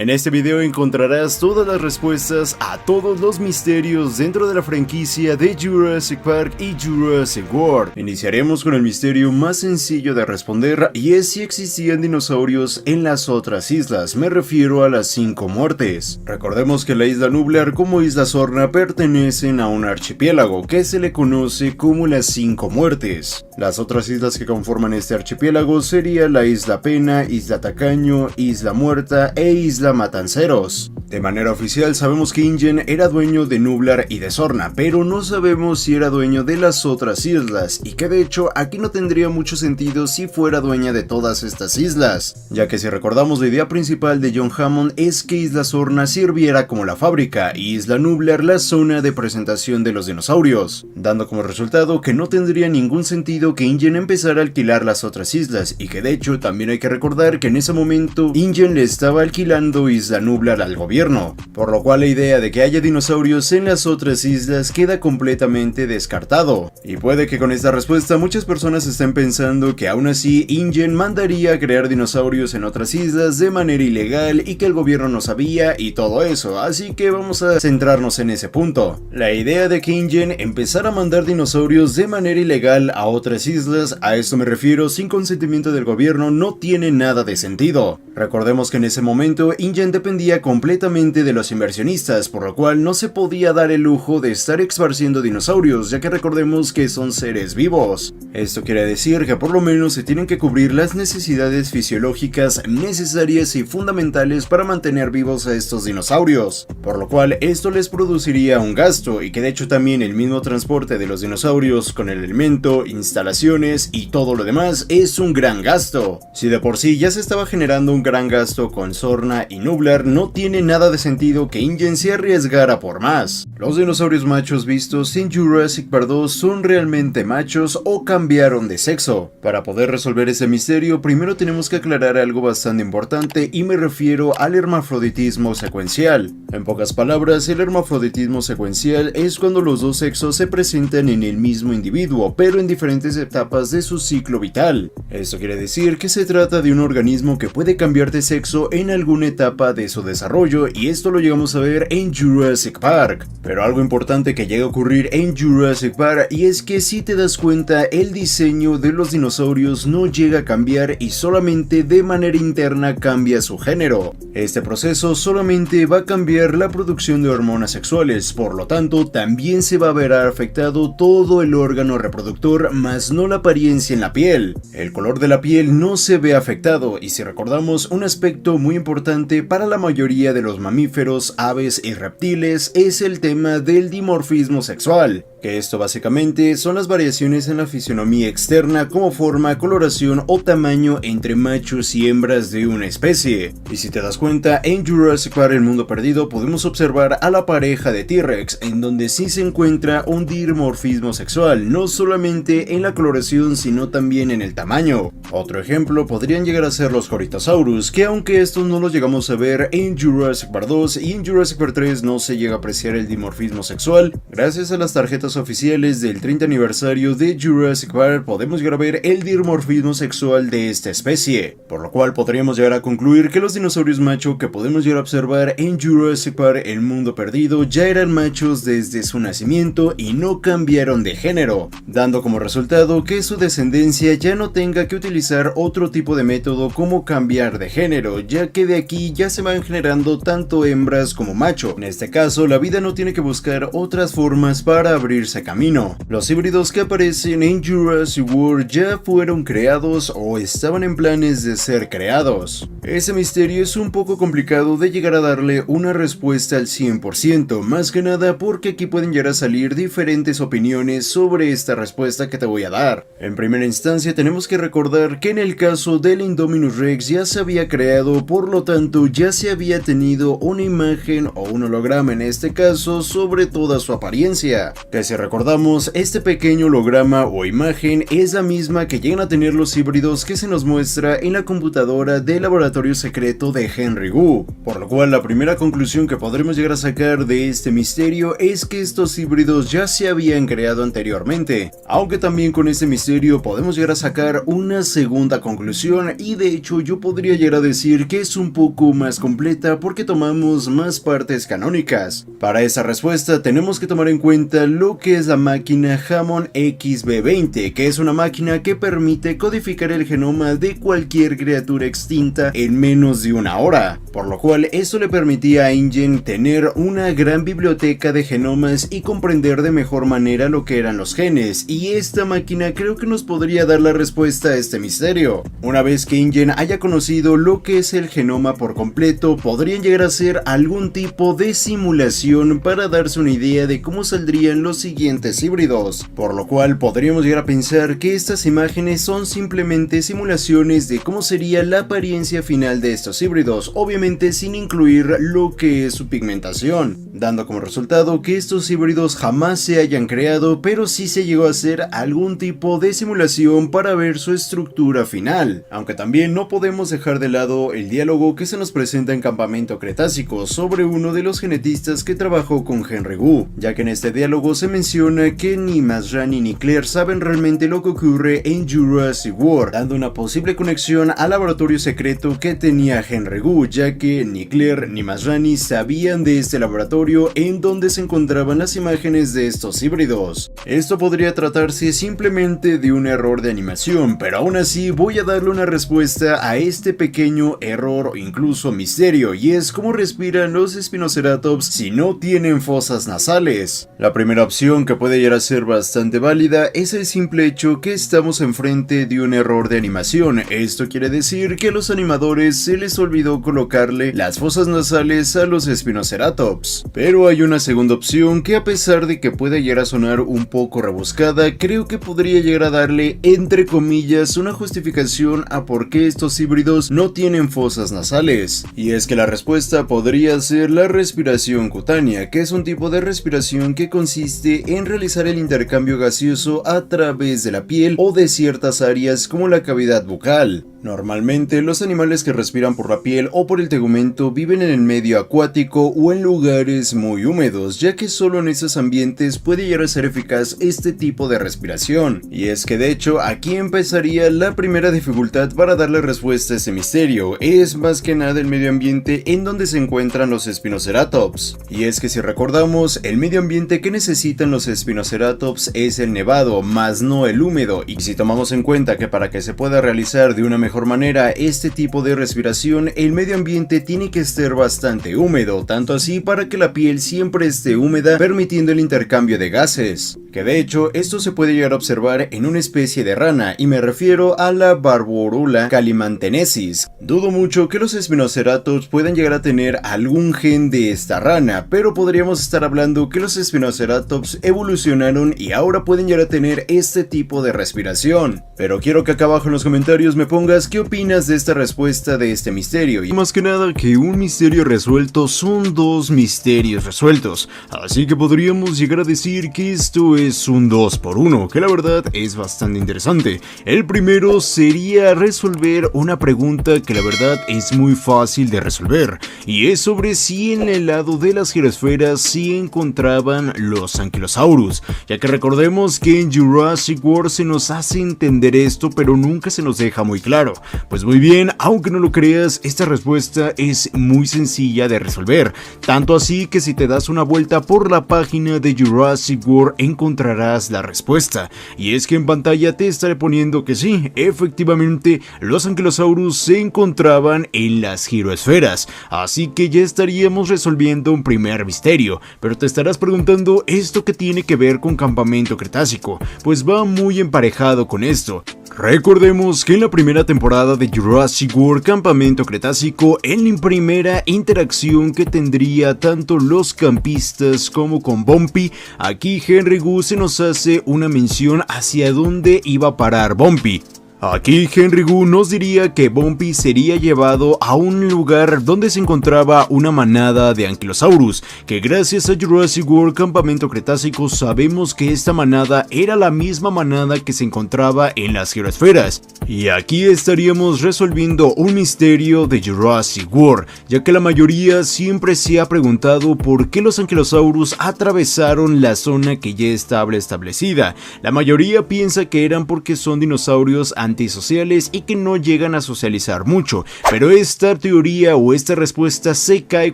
En este video encontrarás todas las respuestas a todos los misterios dentro de la franquicia de Jurassic Park y Jurassic World. Iniciaremos con el misterio más sencillo de responder y es si existían dinosaurios en las otras islas, me refiero a las 5 muertes. Recordemos que la isla Nublar como isla Sorna pertenecen a un archipiélago que se le conoce como las 5 muertes. Las otras islas que conforman este archipiélago serían la isla Pena, isla Tacaño, isla Muerta e isla Matanceros. De manera oficial sabemos que InGen era dueño de Nublar y de Sorna, pero no sabemos si era dueño de las otras islas, y que de hecho aquí no tendría mucho sentido si fuera dueña de todas estas islas, ya que si recordamos la idea principal de John Hammond es que Isla Sorna sirviera como la fábrica y Isla Nublar la zona de presentación de los dinosaurios, dando como resultado que no tendría ningún sentido que InGen empezara a alquilar las otras islas, y que de hecho también hay que recordar que en ese momento InGen le estaba alquilando Isla Nublar al gobierno, por lo cual la idea de que haya dinosaurios en las otras islas queda completamente descartado. Y puede que con esta respuesta muchas personas estén pensando que aún así InGen mandaría a crear dinosaurios en otras islas de manera ilegal y que el gobierno no sabía y todo eso, así que vamos a centrarnos en ese punto. La idea de que InGen empezara a mandar dinosaurios de manera ilegal a otras islas, a esto me refiero sin consentimiento del gobierno, no tiene nada de sentido. Recordemos que en ese momento InGen dependía completamente de los inversionistas, por lo cual no se podía dar el lujo de estar esparciendo dinosaurios, ya que recordemos que son seres vivos. Esto quiere decir que por lo menos se tienen que cubrir las necesidades fisiológicas necesarias y fundamentales para mantener vivos a estos dinosaurios, por lo cual esto les produciría un gasto, y que de hecho también el mismo transporte de los dinosaurios con el alimento, instalaciones y todo lo demás es un gran gasto. Si de por sí ya se estaba generando un gran gasto con Sorna y Nublar, no tiene nada de sentido que InGen se arriesgara por más. Los dinosaurios machos vistos en Jurassic Park 2 son realmente machos o cambiaron de sexo. Para poder resolver ese misterio, primero tenemos que aclarar algo bastante importante y me refiero al hermafroditismo secuencial. En pocas palabras, el hermafroditismo secuencial es cuando los dos sexos se presentan en el mismo individuo, pero en diferentes etapas de su ciclo vital. Esto quiere decir que se trata de un organismo que puede cambiar de sexo en alguna etapa de su desarrollo, y esto lo llegamos a ver en Jurassic Park. Pero algo importante que llega a ocurrir en Jurassic Park, y es que si te das cuenta, el diseño de los dinosaurios no llega a cambiar y solamente de manera interna cambia su género. Este proceso solamente va a cambiar la producción de hormonas sexuales, por lo tanto también se va a ver afectado todo el órgano reproductor, más no la apariencia en la piel. El color de la piel no se ve afectado, y si recordamos un aspecto muy importante para la mayoría de los mamíferos, aves y reptiles es el tema del dimorfismo sexual, que esto básicamente son las variaciones en la fisionomía externa como forma, coloración o tamaño entre machos y hembras de una especie. Y si te das cuenta, en Jurassic Park El Mundo Perdido podemos observar a la pareja de T-Rex, en donde sí se encuentra un dimorfismo sexual, no solamente en la coloración sino también en el tamaño. Otro ejemplo podrían llegar a ser los Corythosaurus, que aunque estos no los llegamos a ver en Jurassic Park 2 y en Jurassic Park 3 no se llega a apreciar el dimorfismo sexual, gracias a las tarjetas oficiales del 30 aniversario de Jurassic Park podemos llegar a ver el dimorfismo sexual de esta especie, por lo cual podríamos llegar a concluir que los dinosaurios macho que podemos llegar a observar en Jurassic Park El Mundo Perdido ya eran machos desde su nacimiento y no cambiaron de género, dando como resultado que su descendencia ya no tenga que utilizar otro tipo de método como cambiar de género, ya que de aquí ya se van generando tanto hembras como macho. En este caso, la vida no tiene que buscar otras formas para abrirse camino. Los híbridos que aparecen en Jurassic World ya fueron creados o estaban en planes de ser creados. Ese misterio es un poco complicado de llegar a darle una respuesta al 100%, más que nada porque aquí pueden llegar a salir diferentes opiniones sobre esta respuesta que te voy a dar. En primera instancia tenemos que recordar que en el caso del Indominus Rex ya se había creado, por lo tanto ya se había tenido una imagen o un holograma en este caso sobre toda su apariencia, que si recordamos, este pequeño holograma o imagen es la misma que llegan a tener los híbridos que se nos muestra en la computadora del laboratorio secreto de Henry Wu, por lo cual la primera conclusión que podremos llegar a sacar de este misterio es que estos híbridos ya se habían creado anteriormente, aunque también con este misterio podemos llegar a sacar una segunda conclusión, y de hecho yo podría llegar a decir que es un poco más completa porque tomamos más partes canónicas. Para esa respuesta tenemos que tomar en cuenta lo que es la máquina Hammond XB20, que es una máquina que permite codificar el genoma de cualquier criatura extinta en menos de una hora, por lo cual esto le permitía a InGen tener una gran biblioteca de genomas y comprender de mejor manera lo que eran los genes, y esta máquina creo que nos podría dar la respuesta a este misterio. Una vez que InGen haya conocido lo que es el genoma por completo, podrían llegar a hacer algún tipo de simulación para darse una idea de cómo saldrían los siguientes híbridos, por lo cual podríamos llegar a pensar que estas imágenes son simplemente simulaciones de cómo sería la apariencia final de estos híbridos, obviamente sin incluir lo que es su pigmentación, dando como resultado que estos híbridos jamás se hayan creado, pero sí se llegó a hacer algún tipo de simulación para ver su estructura final, aunque también no podemos dejar de lado el diálogo que se nos presenta en Campamento Cretácico sobre uno de los genetistas que trabajó con Henry Wu, ya que en este diálogo se menciona que ni Masrani ni Claire saben realmente lo que ocurre en Jurassic World, dando una posible conexión al laboratorio secreto que tenía Henry Wu, ya que ni Claire ni Masrani sabían de este laboratorio en donde se encontraban las imágenes de estos híbridos. Esto podría tratarse simplemente de un error de animación, pero aún así voy a darle una respuesta a este pequeño error o incluso misterio, y es cómo respiran los Spinoceratops si no tienen fosas nasales. La primera opción, que puede llegar a ser bastante válida, es el simple hecho que estamos enfrente de un error de animación. Esto quiere decir que a los animadores se les olvidó colocarle las fosas nasales a los Spinoceratops. Pero hay una segunda opción que, a pesar de que puede llegar a sonar un poco rebuscada, creo que podría llegar a darle, entre comillas, una justificación a por qué estos híbridos no tienen fosas nasales. Y es que la respuesta podría ser la respiración cutánea, que es un tipo de respiración que consiste en realizar el intercambio gaseoso a través de la piel o de ciertas áreas como la cavidad bucal. Normalmente los animales que respiran por la piel o por el tegumento viven en el medio acuático o en lugares muy húmedos, ya que solo en esos ambientes puede llegar a ser eficaz este tipo de respiración. Y es que de hecho aquí empezaría la primera dificultad para darle respuesta a este misterio, es más que nada el medio ambiente en donde se encuentran los Spinoceratops. Y es que si recordamos, el medio ambiente que necesitan los Spinoceratops es el nevado, más no el húmedo, y si tomamos en cuenta que para que se pueda realizar de una mejor manera este tipo de respiración, el medio ambiente tiene que estar bastante húmedo, tanto así para que la piel siempre esté húmeda, permitiendo el intercambio de gases, que de hecho esto se puede llegar a observar en una especie de rana, y me refiero a la Barborula calimantensis. Dudo mucho que los Spinoceratops puedan llegar a tener algún gen de esta rana, pero podríamos estar hablando que los Spinoceratops evolucionaron y ahora pueden llegar a tener este tipo de respiración. Pero quiero que acá abajo en los comentarios me pongas qué opinas de esta respuesta de este misterio. Y más que nada, que un misterio resuelto son dos misterios resueltos, así que podríamos llegar a decir que esto es un 2 por 1, que la verdad es bastante interesante. El primero sería resolver una pregunta que la verdad es muy fácil de resolver, y es sobre si en el lado de las girosferas se encontraban los Ankylosaurus, ya que recordemos que en Jurassic World se nos hace entender esto, pero nunca se nos deja muy claro. Pues muy bien, aunque no lo creas, esta respuesta es muy sencilla de resolver, tanto así que si te das una vuelta por la página de Jurassic World encontrarás la respuesta, y es que en pantalla te estaré poniendo que sí, efectivamente los Ankylosaurus se encontraban en las giroesferas, así que ya estaríamos resolviendo un primer misterio. Pero te estarás preguntando, ¿esto qué tiene que ver con Campamento Cretácico? Pues va muy emparejado con esto. Recordemos que en la primera temporada de Jurassic World Campamento Cretácico, en la primera interacción que tendría tanto los campistas como con Bumpy, aquí Henry Wu se nos hace una mención hacia dónde iba a parar Bumpy. Aquí Henry Wu nos diría que Bumpy sería llevado a un lugar donde se encontraba una manada de Ankylosaurus, que gracias a Jurassic World Campamento Cretácico sabemos que esta manada era la misma manada que se encontraba en las giroesferas. Y aquí estaríamos resolviendo un misterio de Jurassic World, ya que la mayoría siempre se ha preguntado por qué los Ankylosaurus atravesaron la zona que ya estaba establecida. La mayoría piensa que eran porque son dinosaurios antisociales y que no llegan a socializar mucho, pero esta teoría o esta respuesta se cae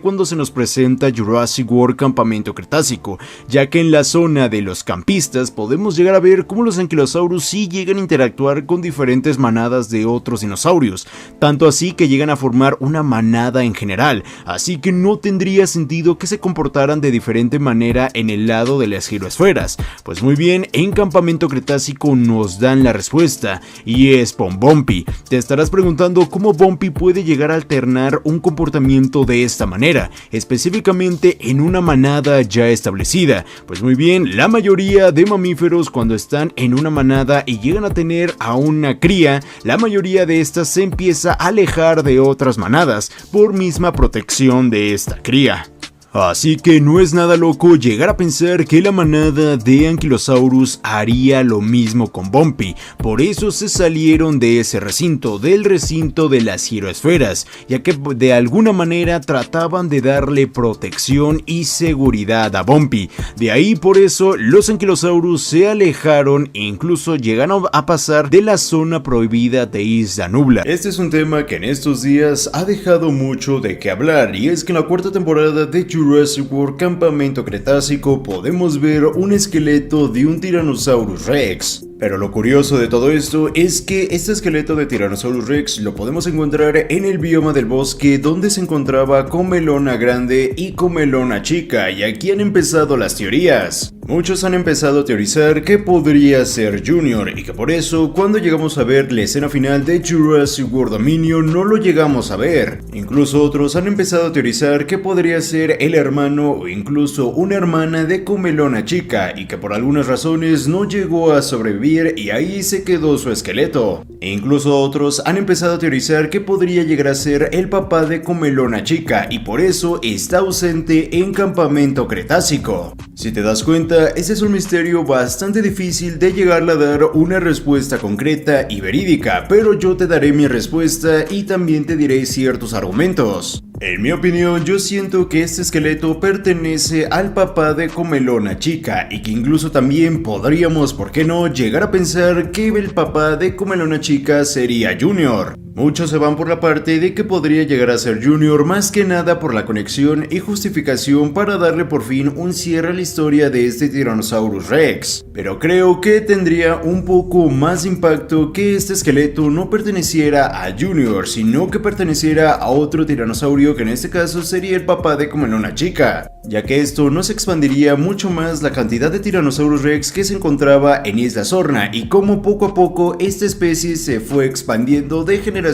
cuando se nos presenta Jurassic World Campamento Cretácico, ya que en la zona de los campistas podemos llegar a ver cómo los anquilosaurus sí llegan a interactuar con diferentes manadas de otros dinosaurios, tanto así que llegan a formar una manada en general, así que no tendría sentido que se comportaran de diferente manera en el lado de las giroesferas. Pues muy bien, en Campamento Cretácico nos dan la respuesta, y es con Bumpy. Te estarás preguntando cómo Bumpy puede llegar a alternar un comportamiento de esta manera, específicamente en una manada ya establecida. Pues muy bien, la mayoría de mamíferos cuando están en una manada y llegan a tener a una cría, la mayoría de estas se empieza a alejar de otras manadas por misma protección de esta cría. Así que no es nada loco llegar a pensar que la manada de Ankylosaurus haría lo mismo con Bumpy, por eso se salieron de ese recinto, del recinto de las giroesferas, ya que de alguna manera trataban de darle protección y seguridad a Bumpy. De ahí por eso los Ankylosaurus se alejaron e incluso llegaron a pasar de la zona prohibida de Isla Nublar. Este es un tema que en estos días ha dejado mucho de qué hablar, y es que en la cuarta temporada de Jurassic World Campamento Cretácico podemos ver un esqueleto de un Tyrannosaurus Rex. Pero lo curioso de todo esto es que este esqueleto de Tyrannosaurus Rex lo podemos encontrar en el bioma del bosque donde se encontraba Comelona Grande y Comelona Chica, y aquí han empezado las teorías. Muchos han empezado a teorizar que podría ser Junior y que por eso cuando llegamos a ver la escena final de Jurassic World Dominion no lo llegamos a ver. Incluso otros han empezado a teorizar que podría ser el hermano o incluso una hermana de Comelona Chica y que por algunas razones no llegó a sobrevivir y ahí se quedó su esqueleto. E incluso otros han empezado a teorizar que podría llegar a ser el papá de Comelona Chica y por eso está ausente en Campamento Cretácico. Si te das cuenta, este es un misterio bastante difícil de llegarle a dar una respuesta concreta y verídica, pero yo te daré mi respuesta y también te diré ciertos argumentos. En mi opinión, yo siento que este esqueleto pertenece al papá de Comelona Chica y que incluso también podríamos, ¿por qué no?, llegar a pensar que el papá de Comelona Chica sería Junior. Muchos se van por la parte de que podría llegar a ser Junior, más que nada por la conexión y justificación para darle por fin un cierre a la historia de este Tyrannosaurus Rex. Pero creo que tendría un poco más de impacto que este esqueleto no perteneciera a Junior, sino que perteneciera a otro tiranosaurio que en este caso sería el papá de Comelona Chica, ya que esto nos expandiría mucho más la cantidad de Tyrannosaurus Rex que se encontraba en Isla Sorna y cómo poco a poco esta especie se fue expandiendo de generación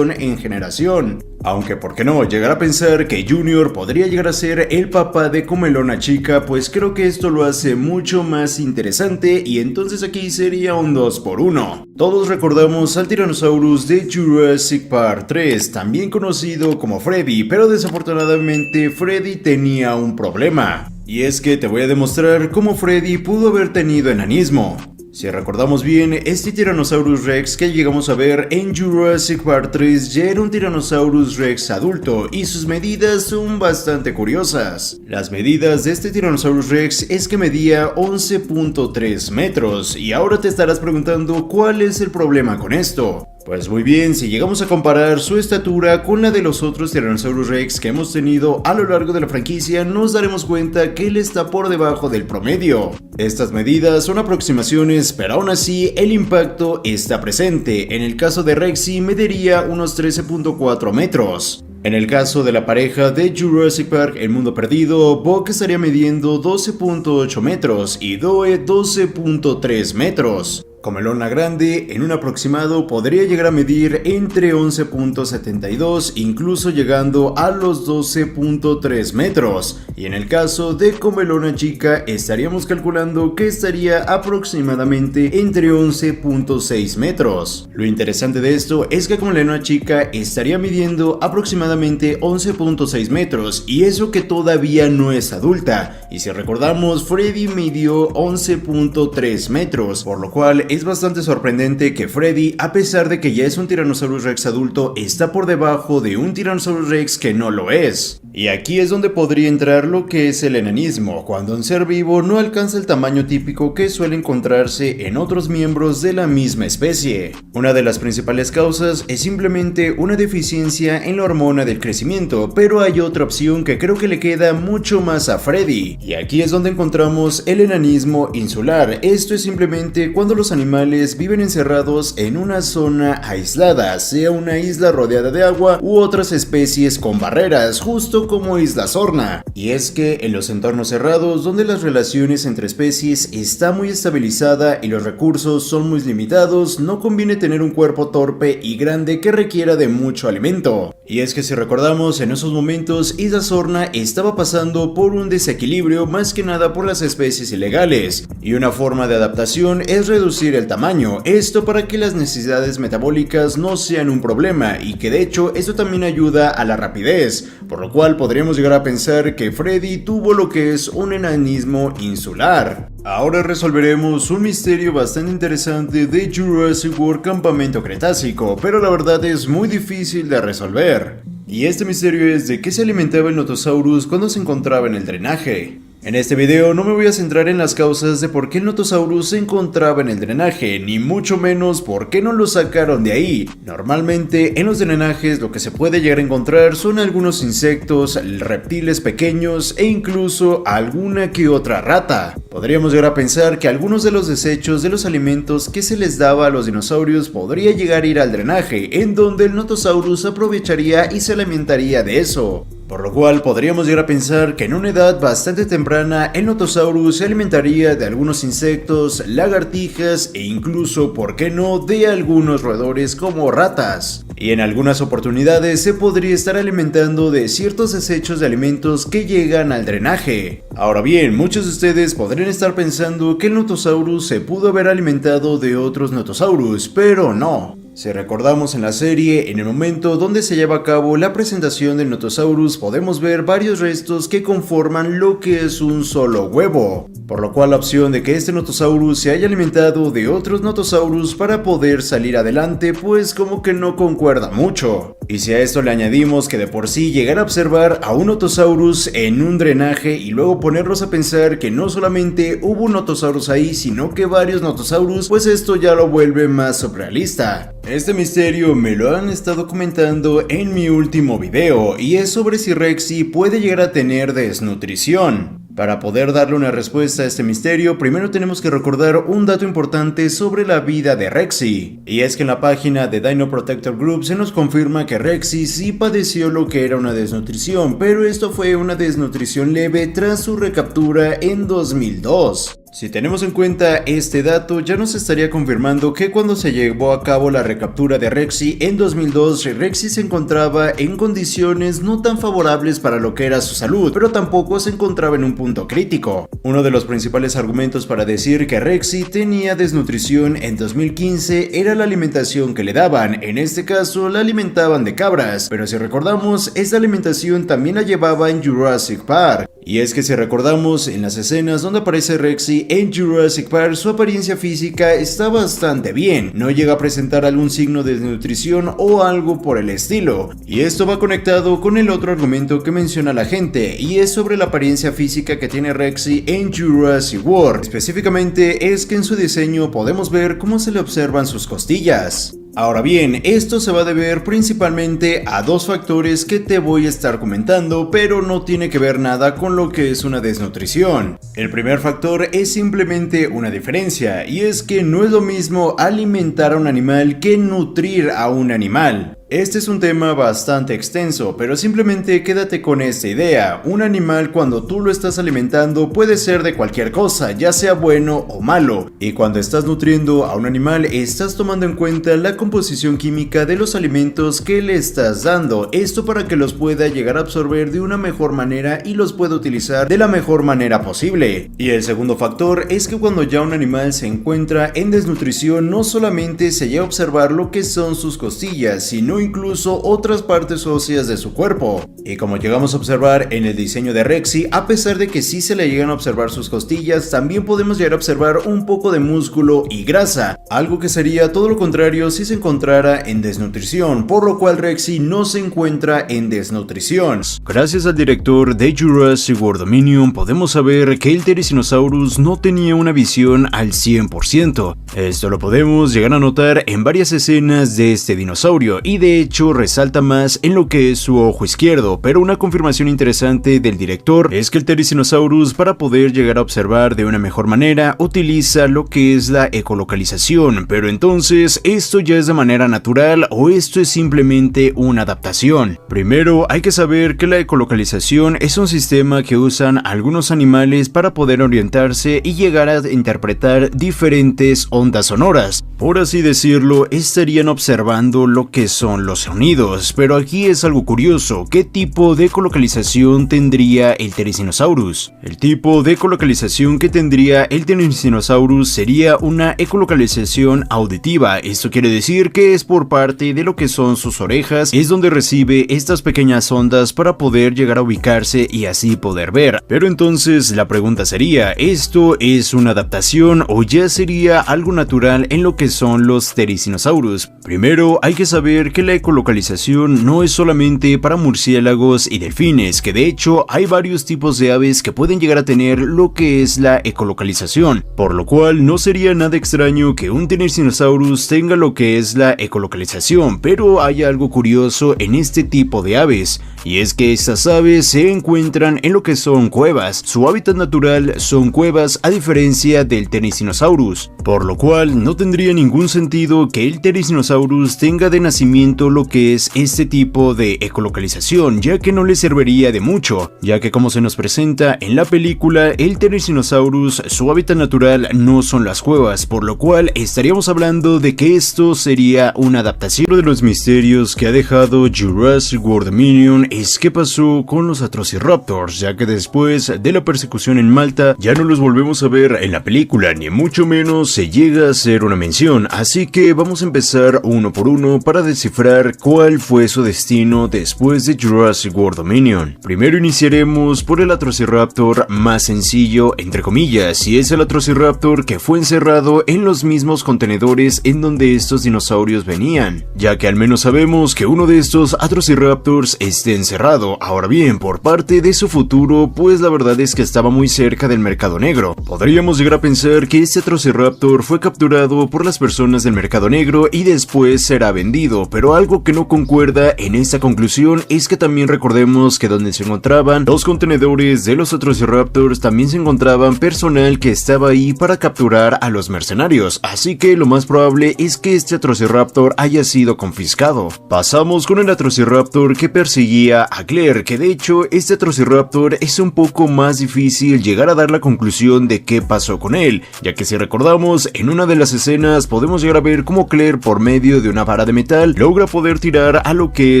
en generación. Aunque por qué no llegar a pensar que Junior podría llegar a ser el papá de Comelona Chica, pues creo que esto lo hace mucho más interesante y entonces aquí sería un 2 por 1. Todos recordamos al Tyrannosaurus de Jurassic Park 3, también conocido como Freddy, pero desafortunadamente Freddy tenía un problema. Y es que te voy a demostrar cómo Freddy pudo haber tenido enanismo. Si recordamos bien, este Tyrannosaurus Rex que llegamos a ver en Jurassic Park 3 ya era un Tyrannosaurus Rex adulto y sus medidas son bastante curiosas. Las medidas de este Tyrannosaurus Rex es que medía 11.3 metros y ahora te estarás preguntando cuál es el problema con esto. Pues muy bien, si llegamos a comparar su estatura con la de los otros Tyrannosaurus Rex que hemos tenido a lo largo de la franquicia, nos daremos cuenta que él está por debajo del promedio. Estas medidas son aproximaciones, pero aún así el impacto está presente. En el caso de Rexy mediría unos 13.4 metros. En el caso de la pareja de Jurassic Park El Mundo Perdido, Buck estaría midiendo 12.8 metros y Doe 12.3 metros. comelona grande en un aproximado podría llegar a medir entre 11.72, incluso llegando a los 12.3 metros, y en el caso de comelona chica estaríamos calculando que estaría aproximadamente entre 11.6 metros. Lo interesante de esto es que comelona chica estaría midiendo aproximadamente 11.6 metros, y eso que todavía no es adulta, y si recordamos, Freddy midió 11.3 metros, por lo cual es bastante sorprendente que Freddy, a pesar de que ya es un Tyrannosaurus Rex adulto, está por debajo de un Tyrannosaurus Rex que no lo es. Y aquí es donde podría entrar lo que es el enanismo, cuando un ser vivo no alcanza el tamaño típico que suele encontrarse en otros miembros de la misma especie. Una de las principales causas es simplemente una deficiencia en la hormona del crecimiento, pero hay otra opción que creo que le queda mucho más a Freddy, y aquí es donde encontramos el enanismo insular. Esto es simplemente cuando los animales viven encerrados en una zona aislada, sea una isla rodeada de agua u otras especies con barreras, justo como Isla Sorna. Y es que en los entornos cerrados, donde las relaciones entre especies está muy estabilizada y los recursos son muy limitados, no conviene tener un cuerpo torpe y grande que requiera de mucho alimento. Y es que si recordamos, en esos momentos Isla Sorna estaba pasando por un desequilibrio, más que nada por las especies ilegales, y una forma de adaptación es reducir el tamaño, esto para que las necesidades metabólicas no sean un problema, y que de hecho esto también ayuda a la rapidez, por lo cual podríamos llegar a pensar que Freddy tuvo lo que es un enanismo insular. Ahora resolveremos un misterio bastante interesante de Jurassic World Campamento Cretácico, pero la verdad es muy difícil de resolver. Y este misterio es de qué se alimentaba el Notosaurus cuando se encontraba en el drenaje. En este video no me voy a centrar en las causas de por qué el Notosaurus se encontraba en el drenaje, ni mucho menos por qué no lo sacaron de ahí. Normalmente en los drenajes lo que se puede llegar a encontrar son algunos insectos, reptiles pequeños e incluso alguna que otra rata. Podríamos llegar a pensar que algunos de los desechos de los alimentos que se les daba a los dinosaurios podría llegar a ir al drenaje, en donde el Notosaurus aprovecharía y se alimentaría de eso. Por lo cual podríamos llegar a pensar que en una edad bastante temprana el Notosaurus se alimentaría de algunos insectos, lagartijas e incluso, ¿por qué no?, de algunos roedores como ratas. Y en algunas oportunidades se podría estar alimentando de ciertos desechos de alimentos que llegan al drenaje. Ahora bien, muchos de ustedes podrían estar pensando que el Notosaurus se pudo haber alimentado de otros Notosaurus, pero no. Si recordamos en la serie, en el momento donde se lleva a cabo la presentación del Notosaurus, podemos ver varios restos que conforman lo que es un solo huevo, por lo cual la opción de que este Notosaurus se haya alimentado de otros Notosaurus para poder salir adelante, pues como que no concuerda mucho. Y si a esto le añadimos que de por sí llegar a observar a un Notosaurus en un drenaje y luego ponernos a pensar que no solamente hubo un Notosaurus ahí, sino que varios Notosaurus, pues esto ya lo vuelve más surrealista. Este misterio me lo han estado comentando en mi último video, y es sobre si Rexy puede llegar a tener desnutrición. Para poder darle una respuesta a este misterio, primero tenemos que recordar un dato importante sobre la vida de Rexy, y es que en la página de Dino Protector Group se nos confirma que Rexy sí padeció lo que era una desnutrición, pero esto fue una desnutrición leve tras su recaptura en 2002. Si tenemos en cuenta este dato, ya nos estaría confirmando que cuando se llevó a cabo la recaptura de Rexy en 2002, Rexy se encontraba en condiciones no tan favorables para lo que era su salud, pero tampoco se encontraba en un punto crítico. Uno de los principales argumentos para decir que Rexy tenía desnutrición en 2015 era la alimentación que le daban. En este caso la alimentaban de cabras, pero si recordamos, esta alimentación también la llevaba en Jurassic Park. Y es que si recordamos, en las escenas donde aparece Rexy en Jurassic Park, su apariencia física está bastante bien, no llega a presentar algún signo de desnutrición o algo por el estilo. Y esto va conectado con el otro argumento que menciona la gente, y es sobre la apariencia física que tiene Rexy en Jurassic World. Específicamente es que en su diseño podemos ver cómo se le observan sus costillas. Ahora bien, esto se va a deber principalmente a dos factores que te voy a estar comentando, pero no tiene que ver nada con lo que es una desnutrición. El primer factor es simplemente una diferencia, y es que no es lo mismo alimentar a un animal que nutrir a un animal. Este es un tema bastante extenso, pero simplemente quédate con esta idea. Un animal cuando tú lo estás alimentando puede ser de cualquier cosa, ya sea bueno o malo. Y cuando estás nutriendo a un animal estás tomando en cuenta la composición química de los alimentos que le estás dando. Esto para que los pueda llegar a absorber de una mejor manera y los pueda utilizar de la mejor manera posible. Y el segundo factor es que cuando ya un animal se encuentra en desnutrición no solamente se llega a observar lo que son sus costillas, sino incluso otras partes óseas de su cuerpo. Y como llegamos a observar en el diseño de Rexy, a pesar de que sí se le llegan a observar sus costillas, también podemos llegar a observar un poco de músculo y grasa, algo que sería todo lo contrario si se encontrara en desnutrición, por lo cual Rexy no se encuentra en desnutrición. Gracias al director de Jurassic World Dominion podemos saber que el Therizinosaurus no tenía una visión al 100%. Esto lo podemos llegar a notar en varias escenas de este dinosaurio y de hecho resalta más en lo que es su ojo izquierdo, pero una confirmación interesante del director es que el Therizinosaurus, para poder llegar a observar de una mejor manera, utiliza lo que es la ecolocalización. Pero entonces, ¿esto ya es de manera natural o esto es simplemente una adaptación? Primero hay que saber que la ecolocalización es un sistema que usan algunos animales para poder orientarse y llegar a interpretar diferentes ondas sonoras. Por así decirlo, estarían observando lo que son los sonidos, pero aquí es algo curioso. ¿Qué tipo de ecolocalización tendría el Therizinosaurus? El tipo de ecolocalización que tendría el Therizinosaurus sería una ecolocalización auditiva. Esto quiere decir que es por parte de lo que son sus orejas, es donde recibe estas pequeñas ondas para poder llegar a ubicarse y así poder ver. Pero entonces la pregunta sería, ¿esto es una adaptación o ya sería algo natural en lo que son los Therizinosaurus? Primero hay que saber que la ecolocalización no es solamente para murciélagos y delfines, que de hecho hay varios tipos de aves que pueden llegar a tener lo que es la ecolocalización, por lo cual no sería nada extraño que un Therizinosaurus tenga lo que es la ecolocalización. Pero hay algo curioso en este tipo de aves, y es que estas aves se encuentran en lo que son cuevas. Su hábitat natural son cuevas, a diferencia del Therizinosaurus, por lo cual no tendría ningún sentido que el Therizinosaurus tenga de nacimiento lo que es este tipo de ecolocalización, ya que no le serviría de mucho, ya que como se nos presenta en la película, el Therizinosaurus, su hábitat natural no son las cuevas, por lo cual estaríamos hablando de que esto sería una adaptación. Uno de los misterios que ha dejado Jurassic World Dominion es qué pasó con los Atrociraptors, ya que después de la persecución en Malta ya no los volvemos a ver en la película, ni mucho menos se llega a hacer una mención, así que vamos a empezar uno por uno para descifrar cuál fue su destino después de Jurassic World Dominion. Primero iniciaremos por el Atrociraptor más sencillo, entre comillas, y es el Atrociraptor que fue encerrado en los mismos contenedores en donde estos dinosaurios venían, ya que al menos sabemos que uno de estos Atrociraptors esté encerrado. Ahora bien, por parte de su futuro, pues la verdad es que estaba muy cerca del mercado negro. Podríamos llegar a pensar que este Atrociraptor fue capturado por las personas del mercado negro y después será vendido, pero algo que no concuerda en esta conclusión es que también recordemos que donde se encontraban los contenedores de los Atrociraptors también se encontraban personal que estaba ahí para capturar a los mercenarios, así que lo más probable es que este Atrociraptor haya sido confiscado. Pasamos con el Atrociraptor que perseguía a Claire, que de hecho este Atrociraptor es un poco más difícil llegar a dar la conclusión de qué pasó con él, ya que si recordamos en una de las escenas podemos llegar a ver cómo Claire, por medio de una vara de metal, logra poder tirar a lo que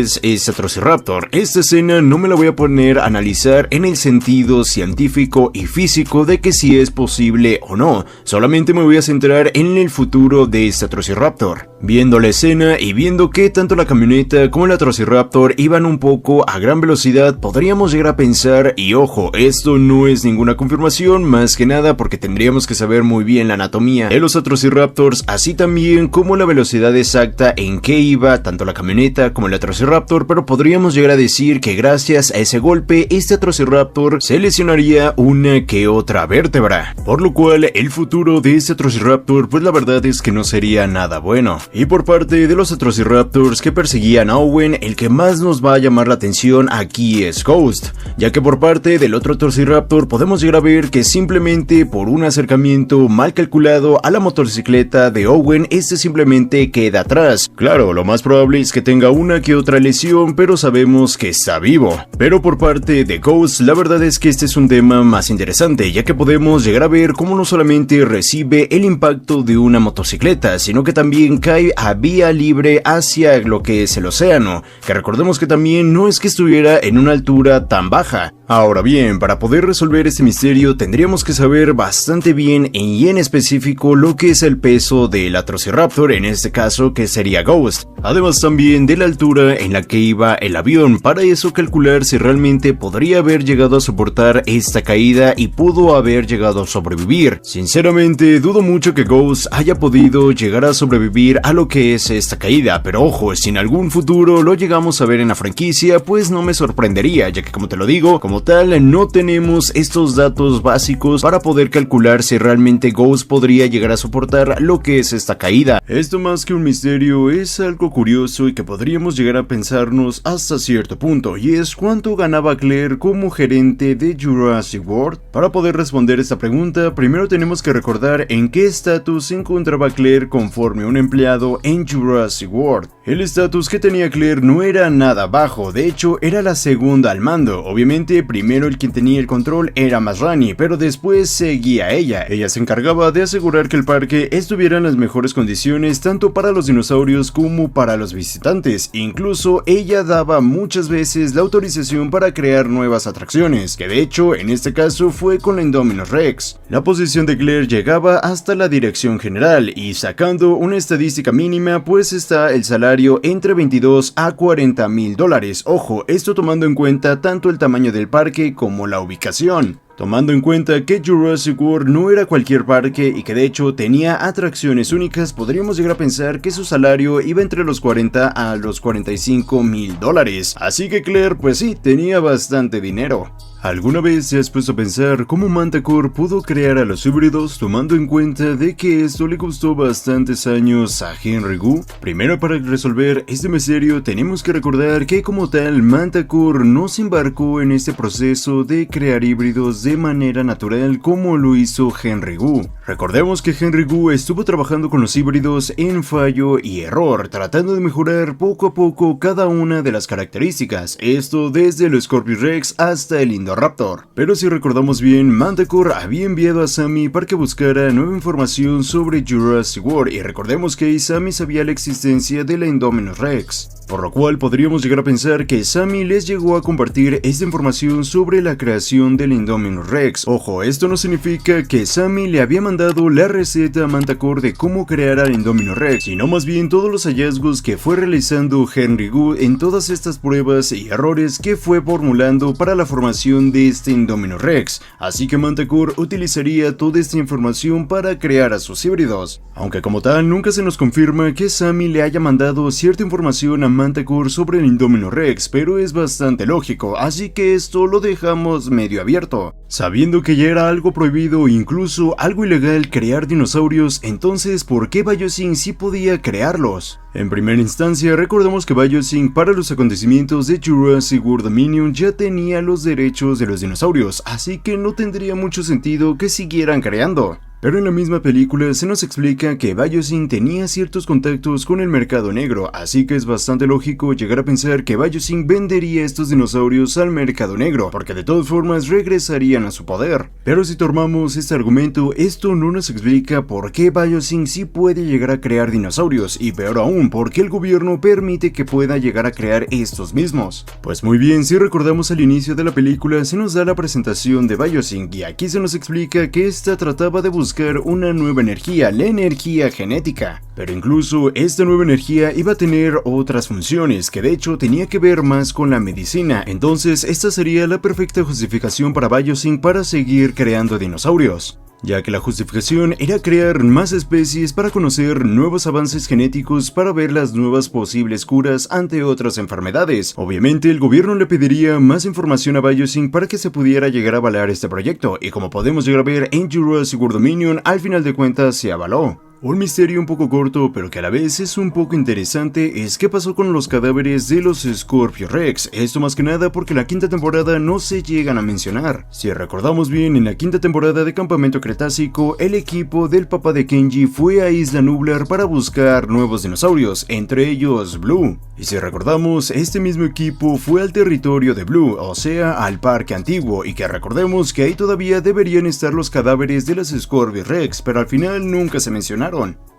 es este Atrociraptor. Esta escena no me la voy a poner a analizar en el sentido científico y físico de que si es posible o no, solamente me voy a centrar en el futuro de este Atrociraptor. Viendo la escena y viendo que tanto la camioneta como el Atrociraptor iban un poco a gran velocidad, podríamos llegar a pensar, y ojo, esto no es ninguna confirmación, más que nada porque tendríamos que saber muy bien la anatomía de los Atrociraptors, así también como la velocidad exacta en que iba tanto la camioneta como el Atrociraptor, pero podríamos llegar a decir que gracias a ese golpe este Atrociraptor se lesionaría una que otra vértebra, por lo cual el futuro de este Atrociraptor pues la verdad es que no sería nada bueno. Y por parte de los Atrociraptors que perseguían a Owen, el que más nos va a llamar la atención atención aquí es Ghost, ya que por parte del otro Velociraptor podemos llegar a ver que simplemente por un acercamiento mal calculado a la motocicleta de Owen, este simplemente queda atrás. Claro, lo más probable es que tenga una que otra lesión, pero sabemos que está vivo. Pero por parte de Ghost, la verdad es que este es un tema más interesante, ya que podemos llegar a ver cómo no solamente recibe el impacto de una motocicleta, sino que también cae a vía libre hacia lo que es el océano, que recordemos que también no es que estuviera en una altura tan baja. Ahora bien, para poder resolver este misterio tendríamos que saber bastante bien y en específico lo que es el peso del Velociraptor, en este caso que sería Ghost, además también de la altura en la que iba el avión, para eso calcular si realmente podría haber llegado a soportar esta caída y pudo haber llegado a sobrevivir. Sinceramente dudo mucho que Ghost haya podido llegar a sobrevivir a lo que es esta caída, pero ojo, si en algún futuro lo llegamos a ver en la franquicia, pues no me sorprendería, ya que como te lo digo, como tal no tenemos estos datos básicos para poder calcular si realmente Ghost podría llegar a soportar lo que es esta caída. Esto más que un misterio es algo curioso y que podríamos llegar a pensarnos hasta cierto punto, y es cuánto ganaba Claire como gerente de Jurassic World. Para poder responder esta pregunta, primero tenemos que recordar en qué estatus se encontraba Claire conforme un empleado en Jurassic World. El estatus que tenía Claire no era nada bajo, de hecho era la segunda al mando. Obviamente primero el quien tenía el control era Masrani, pero después seguía ella. Ella se encargaba de asegurar que el parque estuviera en las mejores condiciones tanto para los dinosaurios como para los visitantes. Incluso ella daba muchas veces la autorización para crear nuevas atracciones, que de hecho en este caso fue con la Indominus Rex. La posición de Claire llegaba hasta la dirección general y sacando una estadística mínima pues está el salario entre 22 a 40 mil dólares. Ojo, esto tomando en cuenta tanto el tamaño del parque como la ubicación. Tomando en cuenta que Jurassic World no era cualquier parque y que de hecho tenía atracciones únicas, podríamos llegar a pensar que su salario iba entre los 40 a los 45 mil dólares. Así que Claire pues sí, tenía bastante dinero. ¿Alguna vez te has puesto a pensar cómo Manticore pudo crear a los híbridos tomando en cuenta de que esto le costó bastantes años a Henry Wu? Primero, para resolver este misterio tenemos que recordar que como tal Manticore no se embarcó en este proceso de crear híbridos de manera natural como lo hizo Henry Wu. Recordemos que Henry Wu estuvo trabajando con los híbridos en fallo y error, tratando de mejorar poco a poco cada una de las características, esto desde el Scorpius Rex hasta el Indoraptor. Pero si recordamos bien, Manticore había enviado a Sammy para que buscara nueva información sobre Jurassic World, y recordemos que Sammy sabía la existencia de la Indominus Rex, por lo cual podríamos llegar a pensar que Sammy les llegó a compartir esta información sobre la creación del Indominus Rex. Ojo, esto no significa que Sammy le había mandado la receta a Manticore de cómo crear al Indominus Rex, sino más bien todos los hallazgos que fue realizando Henry Wu en todas estas pruebas y errores que fue formulando para la formación de este Indominus Rex. Así que Manticore utilizaría toda esta información para crear a sus híbridos. Aunque como tal nunca se nos confirma que Sammy le haya mandado cierta información a Manticore sobre el Indominus Rex, pero es bastante lógico, así que esto lo dejamos medio abierto. Sabiendo que ya era algo prohibido, incluso algo ilegal crear dinosaurios, entonces ¿por qué Biosyn sí podía crearlos? En primera instancia, recordemos que Biosyn para los acontecimientos de Jurassic World Dominion ya tenía los derechos de los dinosaurios, así que no tendría mucho sentido que siguieran creando. Pero en la misma película se nos explica que Biosyn tenía ciertos contactos con el mercado negro, así que es bastante lógico llegar a pensar que Biosyn vendería estos dinosaurios al mercado negro, porque de todas formas regresarían a su poder. Pero si tomamos este argumento, esto no nos explica por qué Biosyn sí puede llegar a crear dinosaurios, y peor aún, por qué el gobierno permite que pueda llegar a crear estos mismos. Pues muy bien, si recordamos al inicio de la película se nos da la presentación de Biosyn, y aquí se nos explica que esta trataba de buscar una nueva energía, la energía genética. Pero incluso esta nueva energía iba a tener otras funciones, que de hecho tenía que ver más con la medicina. Entonces esta sería la perfecta justificación para Biosyn para seguir creando dinosaurios, ya que la justificación era crear más especies para conocer nuevos avances genéticos para ver las nuevas posibles curas ante otras enfermedades. Obviamente el gobierno le pediría más información a Biosyn para que se pudiera llegar a avalar este proyecto, y como podemos llegar a ver en Jurassic World Dominion, al final de cuentas se avaló. Un misterio un poco corto, pero que a la vez es un poco interesante, es qué pasó con los cadáveres de los Scorpio Rex. Esto más que nada porque en la quinta temporada no se llegan a mencionar. Si recordamos bien, en la quinta temporada de Campamento Cretácico, el equipo del papá de Kenji fue a Isla Nublar para buscar nuevos dinosaurios, entre ellos Blue. Y si recordamos, este mismo equipo fue al territorio de Blue, o sea, al parque antiguo, y que recordemos que ahí todavía deberían estar los cadáveres de las Scorpio Rex, pero al final nunca se mencionaron.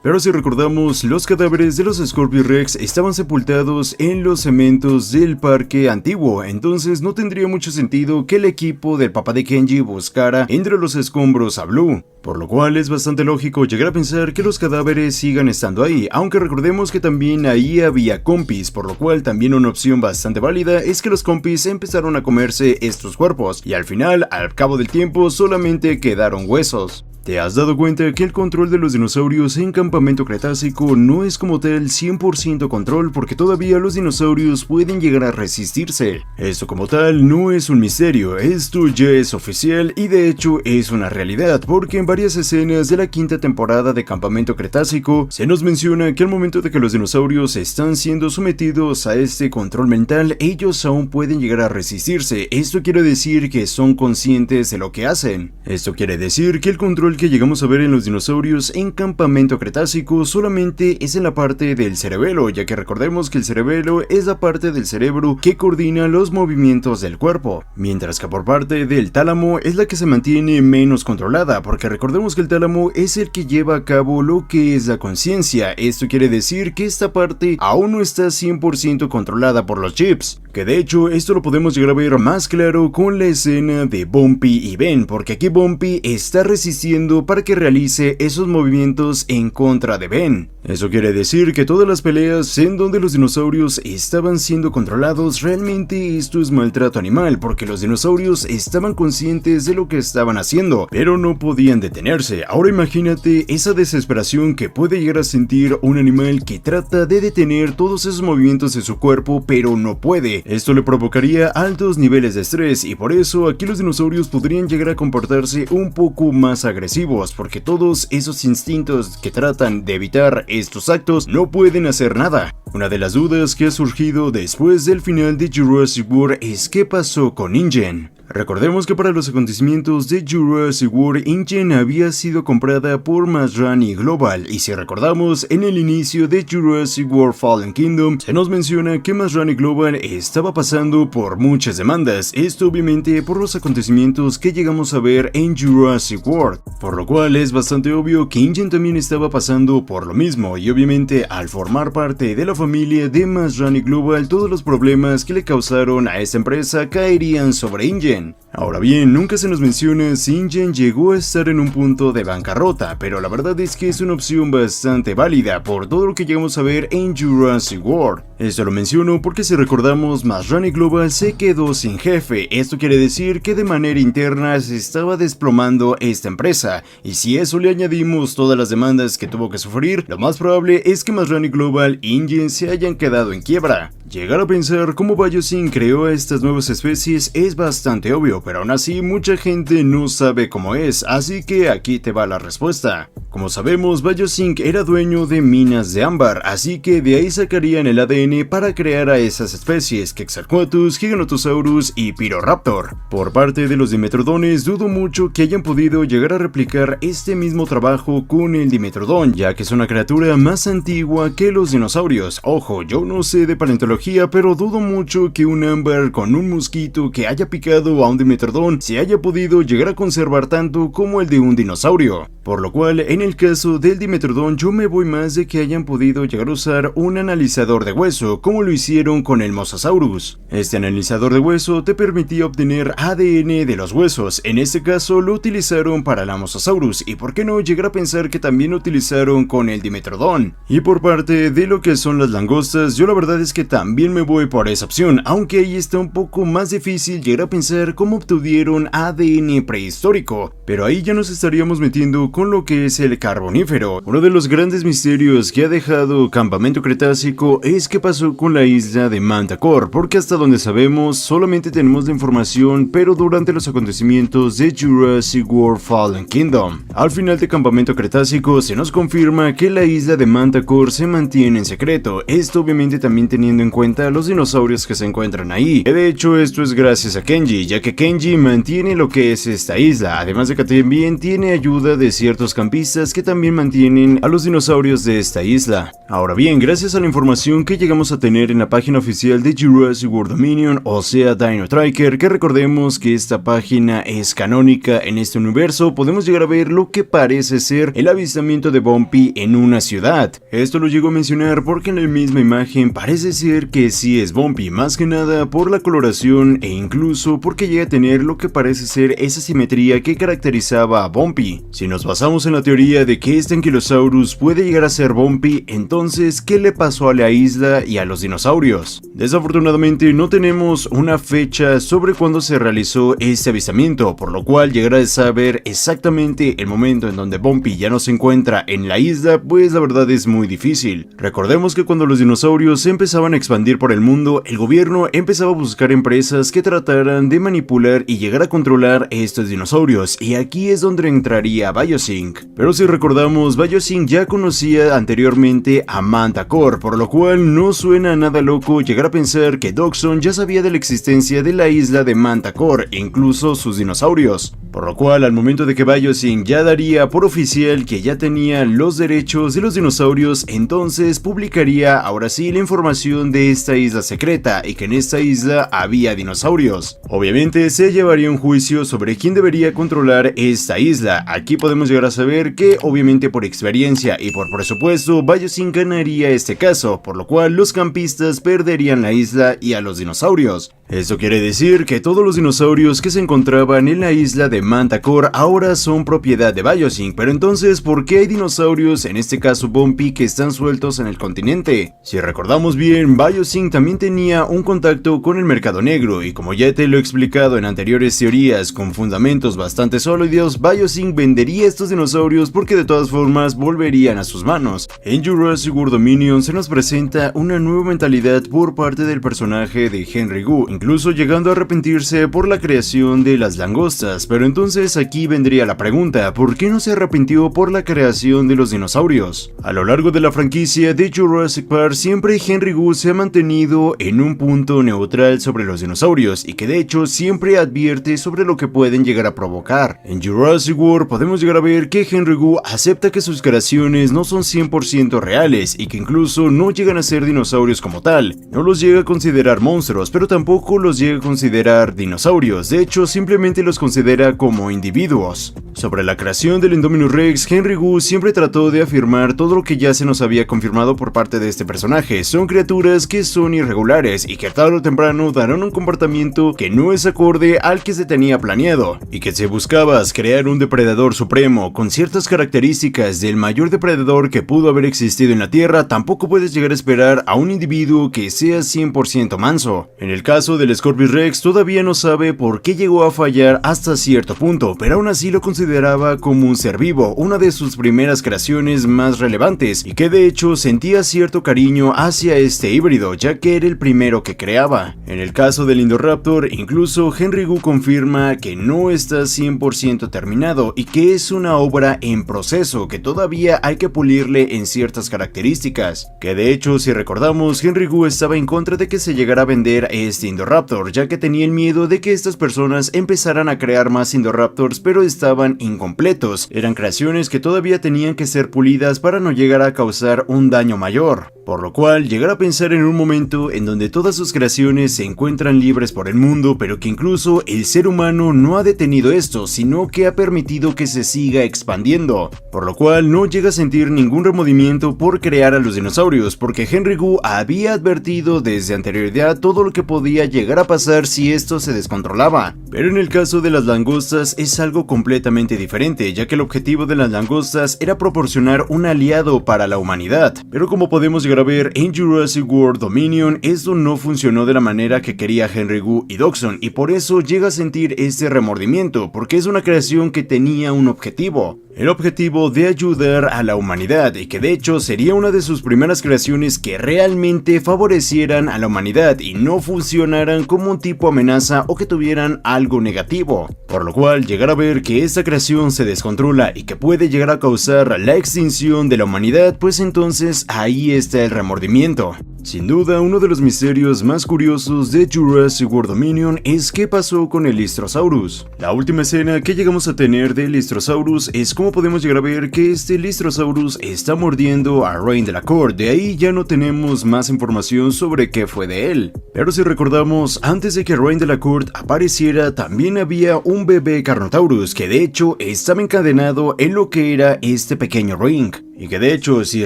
Pero si recordamos, los cadáveres de los Scorpio Rex estaban sepultados en los cementos del parque antiguo, entonces no tendría mucho sentido que el equipo del papá de Kenji buscara entre los escombros a Blue. Por lo cual es bastante lógico llegar a pensar que los cadáveres sigan estando ahí, aunque recordemos que también ahí había compis, por lo cual también una opción bastante válida es que los compis empezaron a comerse estos cuerpos, y al final, al cabo del tiempo, solamente quedaron huesos. ¿Te has dado cuenta que el control de los dinosaurios en Campamento Cretácico no es como tal 100% control, porque todavía los dinosaurios pueden llegar a resistirse? Esto como tal no es un misterio, esto ya es oficial y de hecho es una realidad, porque en varias escenas de la quinta temporada de Campamento Cretácico se nos menciona que al momento de que los dinosaurios están siendo sometidos a este control mental, ellos aún pueden llegar a resistirse. Esto quiere decir que son conscientes de lo que hacen. Esto quiere decir que el control que llegamos a ver en los dinosaurios en Campamento Cretácico solamente es en la parte del cerebelo, ya que recordemos que el cerebelo es la parte del cerebro que coordina los movimientos del cuerpo, mientras que por parte del tálamo es la que se mantiene menos controlada, porque recordemos que el tálamo es el que lleva a cabo lo que es la conciencia. Esto quiere decir que esta parte aún no está 100% controlada por los chips, que de hecho esto lo podemos llegar a ver más claro con la escena de Bumpy y Ben, porque aquí Bumpy está resistiendo para que realice esos movimientos en contra de Ben. Eso quiere decir que todas las peleas en donde los dinosaurios estaban siendo controlados, realmente esto es maltrato animal, porque los dinosaurios estaban conscientes de lo que estaban haciendo, pero no podían detenerse. Ahora imagínate esa desesperación que puede llegar a sentir un animal que trata de detener todos esos movimientos de su cuerpo, pero no puede. Esto le provocaría altos niveles de estrés, y por eso aquí los dinosaurios podrían llegar a comportarse un poco más agresivos, porque todos esos instintos que tratan de evitar estos actos no pueden hacer nada. Una de las dudas que ha surgido después del final de Jurassic World es qué pasó con InGen. Recordemos que para los acontecimientos de Jurassic World, InGen había sido comprada por Masrani Global, y si recordamos, en el inicio de Jurassic World Fallen Kingdom se nos menciona que Masrani Global estaba pasando por muchas demandas, esto obviamente por los acontecimientos que llegamos a ver en Jurassic World, por lo cual es bastante obvio que InGen también estaba pasando por lo mismo, y obviamente al formar parte de la familia de Masrani Global, todos los problemas que le causaron a esta empresa caerían sobre InGen. Ahora bien, nunca se nos menciona si InGen llegó a estar en un punto de bancarrota, pero la verdad es que es una opción bastante válida por todo lo que llegamos a ver en Jurassic World. Esto lo menciono porque si recordamos, Masrani Global se quedó sin jefe. Esto quiere decir que de manera interna se estaba desplomando esta empresa, y si eso le añadimos todas las demandas que tuvo que sufrir, lo más probable es que Masrani Global e InGen se hayan quedado en quiebra. Llegar a pensar cómo Biosync creó a estas nuevas especies es bastante obvio, pero aún así mucha gente no sabe cómo es, así que aquí te va la respuesta. Como sabemos, Biosync era dueño de minas de ámbar, así que de ahí sacarían el ADN para crear a esas especies, Quetzalcoatlus, Giganotosaurus y Pyroraptor. Por parte de los Dimetrodones, dudo mucho que hayan podido llegar a replicar este mismo trabajo con el Dimetrodon, ya que es una criatura más antigua que los dinosaurios. Ojo, yo no sé de paleontología, pero dudo mucho que un ámbar con un mosquito que haya picado a un Dimetrodon se haya podido llegar a conservar tanto como el de un dinosaurio. Por lo cual, en el caso del Dimetrodon, yo me voy más de que hayan podido llegar a usar un analizador de hueso, como lo hicieron con el Mosasaurus. Este analizador de hueso te permitía obtener ADN de los huesos, en este caso lo utilizaron para la Mosasaurus, y por qué no llegar a pensar que también lo utilizaron con el Dimetrodon. Y por parte de lo que son las langostas, yo la verdad es que también me voy por esa opción, aunque ahí está un poco más difícil llegar a pensar conocer cómo obtuvieron ADN prehistórico, pero ahí ya nos estaríamos metiendo con lo que es el Carbonífero. Uno de los grandes misterios que ha dejado Campamento Cretácico es qué pasó con la isla de Manticore, porque hasta donde sabemos solamente tenemos la información, pero durante los acontecimientos de Jurassic World Fallen Kingdom. Al final de Campamento Cretácico se nos confirma que la isla de Manticore se mantiene en secreto, esto obviamente también teniendo en cuenta los dinosaurios que se encuentran ahí. De hecho esto es gracias a Kenji, ya que Kenji mantiene lo que es esta isla, además de que también tiene ayuda de ciertos campistas que también mantienen a los dinosaurios de esta isla. Ahora bien, gracias a la información que llegamos a tener en la página oficial de Jurassic World Dominion, o sea Dino Tracker, que recordemos que esta página es canónica en este universo, podemos llegar a ver lo que parece ser el avistamiento de Bumpy en una ciudad. Esto lo llego a mencionar porque en la misma imagen parece ser que sí es Bumpy, más que nada por la coloración e incluso porque llega a tener lo que parece ser esa simetría que caracterizaba a Bumpy. Si nos basamos en la teoría de que este Ankylosaurus puede llegar a ser Bumpy, entonces ¿qué le pasó a la isla y a los dinosaurios? Desafortunadamente no tenemos una fecha sobre cuándo se realizó este avistamiento, por lo cual llegar a saber exactamente el momento en donde Bumpy ya no se encuentra en la isla, pues la verdad es muy difícil. Recordemos que cuando los dinosaurios se empezaban a expandir por el mundo, el gobierno empezaba a buscar empresas que trataran de manipular y llegar a controlar estos dinosaurios, y aquí es donde entraría Biosync. Pero si recordamos, Biosync ya conocía anteriormente a Manticore, por lo cual no suena nada loco llegar a pensar que Dodgson ya sabía de la existencia de la isla de Manticore e incluso sus dinosaurios. Por lo cual, al momento de que Biosync ya daría por oficial que ya tenía los derechos de los dinosaurios, entonces publicaría ahora sí la información de esta isla secreta y que en esta isla había dinosaurios. Obviamente se llevaría un juicio sobre quién debería controlar esta isla. Aquí podemos llegar a saber que obviamente por experiencia y por presupuesto Biosync ganaría este caso, por lo cual los campistas perderían la isla y a los dinosaurios. Esto quiere decir que todos los dinosaurios que se encontraban en la isla de Manticore ahora son propiedad de Biosync, pero entonces ¿por qué hay dinosaurios, en este caso Bumpy, que están sueltos en el continente? Si recordamos bien, Biosync también tenía un contacto con el mercado negro, y como ya te lo he explicado en anteriores teorías con fundamentos bastante sólidos, Biosync vendería estos dinosaurios porque de todas formas volverían a sus manos. En Jurassic World Dominion se nos presenta una nueva mentalidad por parte del personaje de Henry Wu, incluso llegando a arrepentirse por la creación de las langostas, pero entonces aquí vendría la pregunta, ¿por qué no se arrepintió por la creación de los dinosaurios? A lo largo de la franquicia de Jurassic Park siempre Henry Wu se ha mantenido en un punto neutral sobre los dinosaurios y que de hecho siempre advierte sobre lo que pueden llegar a provocar. En Jurassic World podemos llegar a ver que Henry Wu acepta que sus creaciones no son 100% reales y que incluso no llegan a ser dinosaurios como tal, no los llega a considerar monstruos, pero tampoco los llega a considerar dinosaurios, de hecho simplemente los considera como individuos. Sobre la creación del Indominus Rex, Henry Wu siempre trató de afirmar todo lo que ya se nos había confirmado por parte de este personaje. Son criaturas que son irregulares y que tarde o temprano darán un comportamiento que no es acorde al que se tenía planeado, y que si buscabas crear un depredador supremo con ciertas características del mayor depredador que pudo haber existido en la Tierra, tampoco puedes llegar a esperar a un individuo que sea 100% manso. En el caso del Scorpius Rex todavía no sabe por qué llegó a fallar hasta cierto punto, pero aún así lo consideraba como un ser vivo, una de sus primeras creaciones más relevantes, y que de hecho sentía cierto cariño hacia este híbrido, ya que era el primero que creaba. En el caso del Indoraptor, incluso Henry Wu confirma que no está 100% terminado y que es una obra en proceso, que todavía hay que pulirle en ciertas características. Que de hecho, si recordamos, Henry Wu estaba en contra de que se llegara a vender este Indoraptor, ya que tenían miedo de que estas personas empezaran a crear más Indoraptors, pero estaban incompletos. Eran creaciones que todavía tenían que ser pulidas para no llegar a causar un daño mayor. Por lo cual, llegar a pensar en un momento en donde todas sus creaciones se encuentran libres por el mundo, pero que incluso el ser humano no ha detenido esto, sino que ha permitido que se siga expandiendo. Por lo cual, no llega a sentir ningún remordimiento por crear a los dinosaurios, porque Henry Wu había advertido desde anterioridad todo lo que podía llegar a pasar si esto se descontrolaba. Pero en el caso de las langostas es algo completamente diferente, ya que el objetivo de las langostas era proporcionar un aliado para la humanidad. Pero como podemos llegar a ver en Jurassic World Dominion, esto no funcionó de la manera que quería Henry Wu y Dodgson, y por eso llega a sentir este remordimiento, porque es una creación que tenía un objetivo. El objetivo de ayudar a la humanidad, y que de hecho sería una de sus primeras creaciones que realmente favorecieran a la humanidad y no funcionaran como un tipo amenaza o que tuvieran algo negativo. Por lo cual llegar a ver que esta creación se descontrola y que puede llegar a causar la extinción de la humanidad, pues entonces ahí está el remordimiento. Sin duda, uno de los misterios más curiosos de Jurassic World Dominion es qué pasó con el Lystrosaurus. La última escena que llegamos a tener del Lystrosaurus es cómo podemos llegar a ver que este Lystrosaurus está mordiendo a Rain Delacour. De ahí ya no tenemos más información sobre qué fue de él. Pero si recordamos, antes de que Rain Delacour apareciera, también había un bebé Carnotaurus que de hecho estaba encadenado en lo que era este pequeño ring. Y que de hecho, si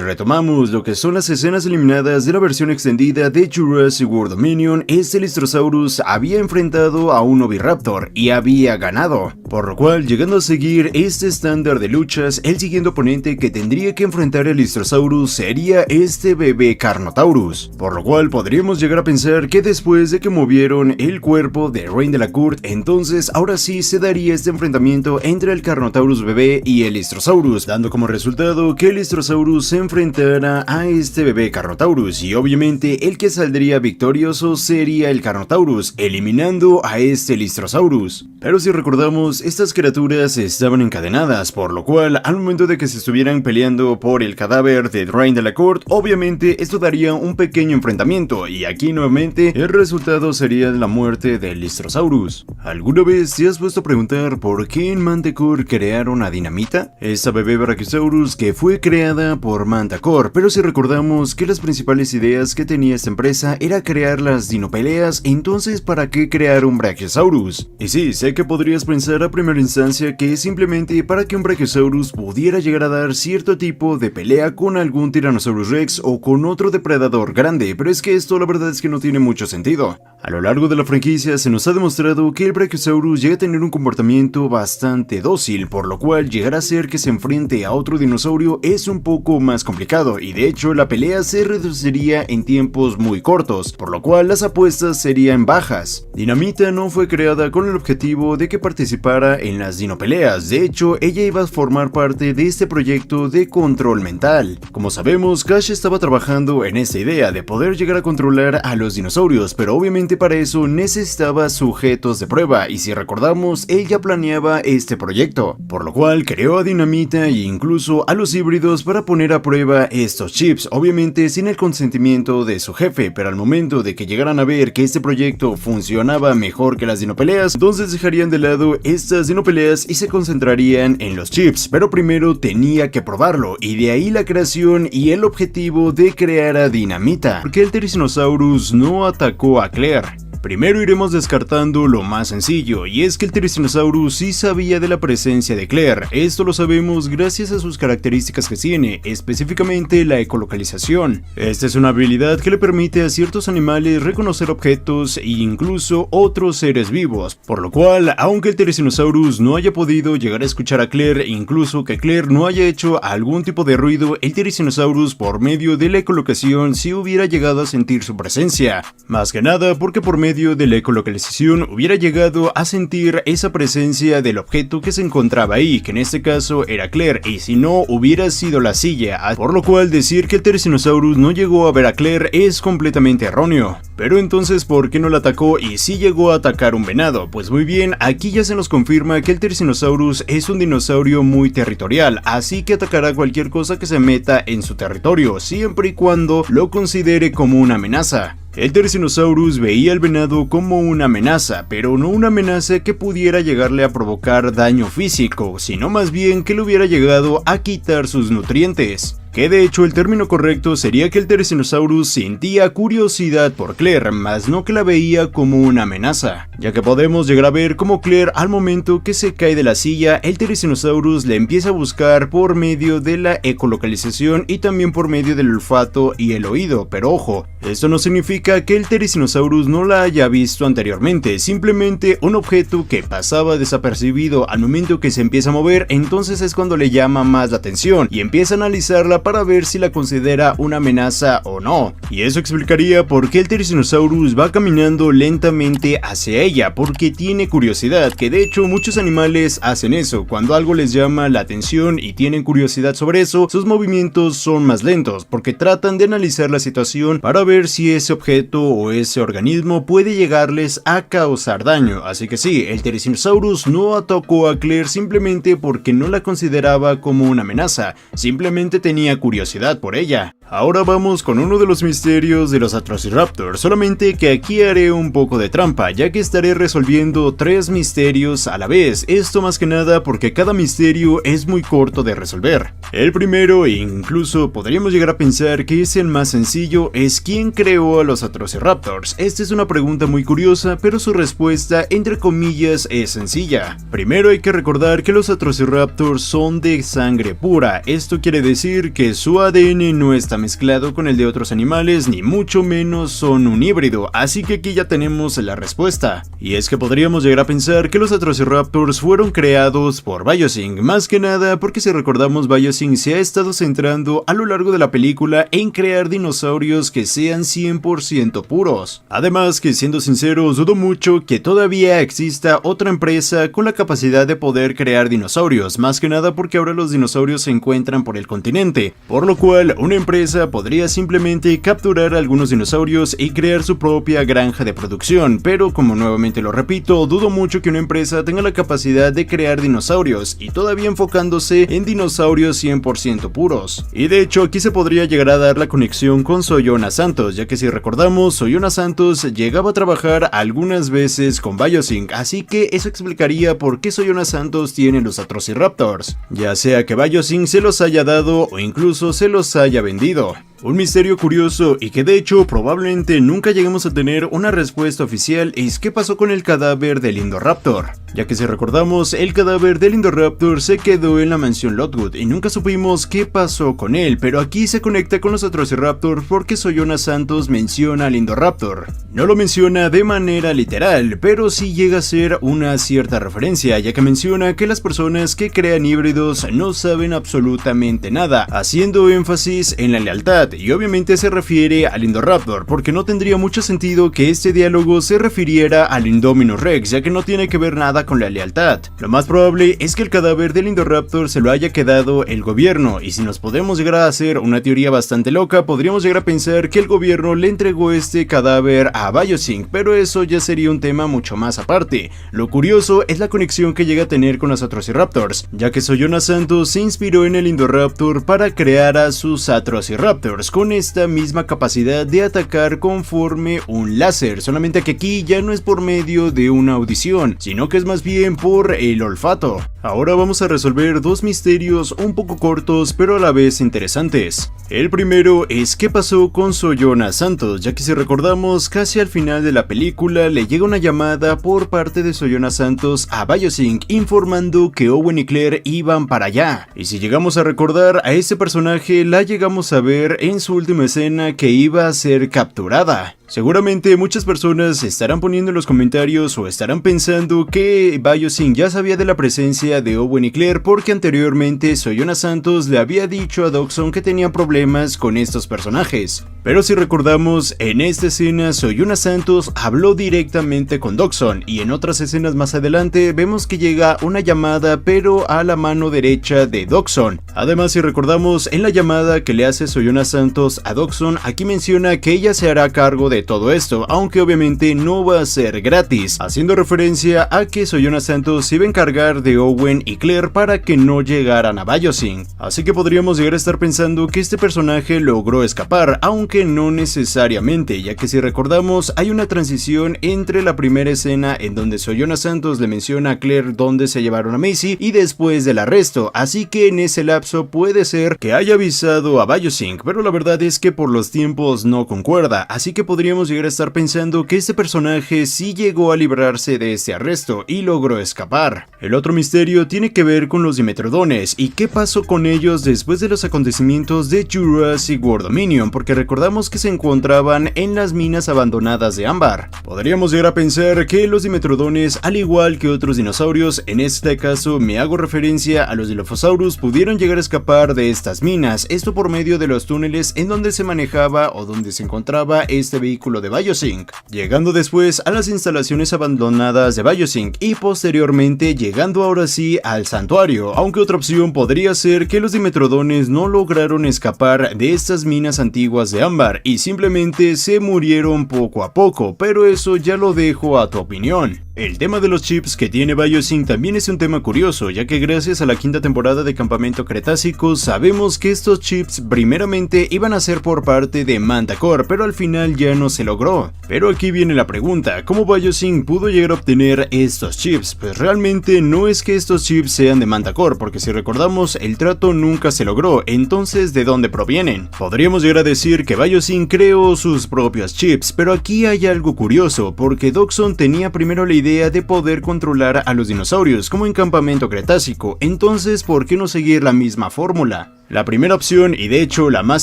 retomamos lo que son las escenas eliminadas de la versión extendida de Jurassic World Dominion, este Lystrosaurus había enfrentado a un Oviraptor y había ganado. Por lo cual, llegando a seguir este estándar de luchas, el siguiente oponente que tendría que enfrentar al Lystrosaurus sería este bebé Carnotaurus. Por lo cual, podríamos llegar a pensar que después de que movieron el cuerpo de Rain Delacour, entonces ahora sí se daría este enfrentamiento entre el Carnotaurus bebé y el Lystrosaurus, dando como resultado que el Lystrosaurus se enfrentara a este bebé Carnotaurus, y obviamente el que saldría victorioso sería el Carnotaurus, eliminando a este Lystrosaurus. Pero si recordamos, estas criaturas estaban encadenadas, por lo cual al momento de que se estuvieran peleando por el cadáver de Rain Delacour, obviamente esto daría un pequeño enfrentamiento, y aquí nuevamente el resultado sería la muerte del Lystrosaurus. ¿Alguna vez te has puesto a preguntar por qué en Manticore crearon a Dinamita? Esta bebé Brachiosaurus que fue creada por Manticore, pero si recordamos que las principales ideas que tenía esta empresa era crear las dinopeleas, entonces ¿para qué crear un Brachiosaurus? Y sí, sé que podrías pensar a primera instancia que es simplemente para que un Brachiosaurus pudiera llegar a dar cierto tipo de pelea con algún Tyrannosaurus Rex o con otro depredador grande, pero es que esto la verdad es que no tiene mucho sentido. A lo largo de la franquicia se nos ha demostrado que el Brachiosaurus llega a tener un comportamiento bastante dócil, por lo cual llegar a ser que se enfrente a otro dinosaurio es un poco más complicado, y de hecho la pelea se reduciría en tiempos muy cortos, por lo cual las apuestas serían bajas. Dinamita no fue creada con el objetivo de que participara en las dinopeleas, de hecho ella iba a formar parte de este proyecto de control mental. Como sabemos, Cash estaba trabajando en esta idea de poder llegar a controlar a los dinosaurios, pero obviamente para eso necesitaba sujetos de prueba, y si recordamos, él ya planeaba este proyecto, por lo cual creó a Dinamita e incluso a los híbridos para poner a prueba estos chips, obviamente sin el consentimiento de su jefe, pero al momento de que llegaran a ver que este proyecto funcionaba mejor que las dinopeleas, entonces dejarían de lado estas dinopeleas y se concentrarían en los chips, pero primero tenía que probarlo, y de ahí la creación y el objetivo de crear a Dinamita. ¿Por qué el Tyrannosaurus no atacó a Claire? Primero iremos descartando lo más sencillo, y es que el Tyrannosaurus sí sabía de la presencia de Claire. Esto lo sabemos gracias a sus características que tiene, específicamente la ecolocalización. Esta es una habilidad que le permite a ciertos animales reconocer objetos e incluso otros seres vivos, por lo cual, aunque el Tyrannosaurus no haya podido llegar a escuchar a Claire, incluso que Claire no haya hecho algún tipo de ruido, el Tyrannosaurus por medio de la ecolocación sí hubiera llegado a sentir su presencia. Más que nada porque por medio de la ecolocalización hubiera llegado a sentir esa presencia del objeto que se encontraba ahí, que en este caso era Claire, y si no hubiera sido la silla, por lo cual decir que el Tyrannosaurus no llegó a ver a Claire es completamente erróneo. Pero entonces, ¿por qué no la atacó y sí llegó a atacar un venado? Pues muy bien, aquí ya se nos confirma que el Tyrannosaurus es un dinosaurio muy territorial, así que atacará cualquier cosa que se meta en su territorio, siempre y cuando lo considere como una amenaza. El Tyrannosaurus veía al venado como una amenaza, pero no una amenaza que pudiera llegarle a provocar daño físico, sino más bien que le hubiera llegado a quitar sus nutrientes. que de hecho el término correcto sería que el Therizinosaurus sentía curiosidad por Claire, más no que la veía como una amenaza, ya que podemos llegar a ver como Claire al momento que se cae de la silla, el Therizinosaurus le empieza a buscar por medio de la ecolocalización y también por medio del olfato y el oído, pero ojo, esto no significa que el Therizinosaurus no la haya visto anteriormente, simplemente un objeto que pasaba desapercibido al momento que se empieza a mover, entonces es cuando le llama más la atención y empieza a analizarla para ver si la considera una amenaza o no, y eso explicaría por qué el Therizinosaurus va caminando lentamente hacia ella, porque tiene curiosidad, que de hecho muchos animales hacen eso, cuando algo les llama la atención y tienen curiosidad sobre eso, sus movimientos son más lentos, porque tratan de analizar la situación para ver si ese objeto o ese organismo puede llegarles a causar daño, así que sí, el Therizinosaurus no atacó a Claire simplemente porque no la consideraba como una amenaza, simplemente tenía curiosidad por ella. Ahora vamos con uno de los misterios de los Atrociraptors, solamente que aquí haré un poco de trampa, ya que estaré resolviendo 3 misterios a la vez, esto más que nada porque cada misterio es muy corto de resolver. El primero, e incluso podríamos llegar a pensar que es el más sencillo, es ¿quién creó a los Atrociraptors? Esta es una pregunta muy curiosa, pero su respuesta, entre comillas, es sencilla. Primero hay que recordar que los Atrociraptors son de sangre pura, esto quiere decir que su ADN no está mezclado con el de otros animales, ni mucho menos son un híbrido, así que aquí ya tenemos la respuesta. Y es que podríamos llegar a pensar que los Atrociraptors fueron creados por Biosync, más que nada porque si recordamos Biosync se ha estado centrando a lo largo de la película en crear dinosaurios que sean 100% puros. Además que siendo sinceros dudo mucho que todavía exista otra empresa con la capacidad de poder crear dinosaurios, más que nada porque ahora los dinosaurios se encuentran por el continente, por lo cual una empresa podría simplemente capturar algunos dinosaurios y crear su propia granja de producción, pero como nuevamente lo repito, dudo mucho que una empresa tenga la capacidad de crear dinosaurios y todavía enfocándose en dinosaurios 100% puros. Y de hecho aquí se podría llegar a dar la conexión con Soyona Santos, ya que si recordamos, Soyona Santos llegaba a trabajar algunas veces con Biosync, así que eso explicaría por qué Soyona Santos tiene los Atrociraptors, ya sea que Biosync se los haya dado o incluso se los haya vendido. Un misterio curioso y que de hecho probablemente nunca lleguemos a tener una respuesta oficial es qué pasó con el cadáver del Indoraptor, ya que si recordamos el cadáver del Indoraptor se quedó en la mansión Lockwood y nunca supimos qué pasó con él, pero aquí se conecta con los Atrociraptors porque Soyona Santos menciona al Indoraptor. No lo menciona de manera literal, pero sí llega a ser una cierta referencia, ya que menciona que las personas que crean híbridos no saben absolutamente nada, haciendo énfasis en la lealtad, y obviamente se refiere al Indoraptor, porque no tendría mucho sentido que este diálogo se refiriera al Indominus Rex, ya que no tiene que ver nada con la lealtad. Lo más probable es que el cadáver del Indoraptor se lo haya quedado el gobierno, y si nos podemos llegar a hacer una teoría bastante loca, podríamos llegar a pensar que el gobierno le entregó este cadáver a Biosync, pero eso ya sería un tema mucho más aparte. Lo curioso es la conexión que llega a tener con los Atrociraptors, ya que Soyona Santos se inspiró en el Indoraptor para crear a sus Atrociraptors con esta misma capacidad de atacar conforme un láser, solamente que aquí ya no es por medio de una audición, sino que es más bien por el olfato. Ahora vamos a resolver 2 misterios un poco cortos pero a la vez interesantes. El primero es qué pasó con Soyona Santos, ya que si recordamos casi al final de la película le llega una llamada por parte de Soyona Santos a Biosync informando que Owen y Claire iban para allá, y si llegamos a recordar a este personaje la llegamos a ver en su última escena que iba a ser capturada. Seguramente muchas personas estarán poniendo en los comentarios o estarán pensando que Biosync ya sabía de la presencia de Owen y Claire porque anteriormente Soyona Santos le había dicho a Dodgson que tenía problemas con estos personajes. Pero si recordamos, en esta escena Soyona Santos habló directamente con Dodgson y en otras escenas más adelante vemos que llega una llamada pero a la mano derecha de Dodgson. Además, si recordamos, en la llamada que le hace Soyona Santos a Dodgson, aquí menciona que ella se hará cargo de todo esto, aunque obviamente no va a ser gratis, haciendo referencia a que Soyona Santos se iba a encargar de Owen y Claire para que no llegaran a Biosync. Así que podríamos llegar a estar pensando que este personaje logró escapar, aunque no necesariamente, ya que si recordamos hay una transición entre la primera escena en donde Soyona Santos le menciona a Claire dónde se llevaron a Macy y después del arresto, así que en ese lapso puede ser que haya avisado a Biosync, pero la verdad es que por los tiempos no concuerda, así que podríamos llegar a estar pensando que este personaje sí llegó a librarse de este arresto y logró escapar. El otro misterio tiene que ver con los Dimetrodones y qué pasó con ellos después de los acontecimientos de Jurassic World Dominion, porque recordamos que se encontraban en las minas abandonadas de Ámbar. Podríamos llegar a pensar que los Dimetrodones, al igual que otros dinosaurios, en este caso me hago referencia a los Dilophosaurus, pudieron llegar a escapar de estas minas, esto por medio de los túneles en donde se manejaba o donde se encontraba este vehículo de Biosync, llegando después a las instalaciones abandonadas de Biosync y posteriormente llegando ahora sí al santuario, aunque otra opción podría ser que los Dimetrodones no lograron escapar de estas minas antiguas de Ámbar y simplemente se murieron poco a poco, pero eso ya lo dejo a tu opinión. El tema de los chips que tiene Biosync también es un tema curioso, ya que gracias a la quinta temporada de Campamento Cretácico sabemos que estos chips primeramente iban a ser por parte de Manticore, pero al final ya no se logró. Pero aquí viene la pregunta, ¿cómo Biosync pudo llegar a obtener estos chips? Pues realmente no es que estos chips sean de Manticore, porque si recordamos el trato nunca se logró, entonces ¿de dónde provienen? Podríamos llegar a decir que Biosync creó sus propios chips, pero aquí hay algo curioso, porque Dodgson tenía primero la idea de poder controlar a los dinosaurios como en Campamento Cretácico, entonces ¿por qué no seguir la misma fórmula? La primera opción, y de hecho la más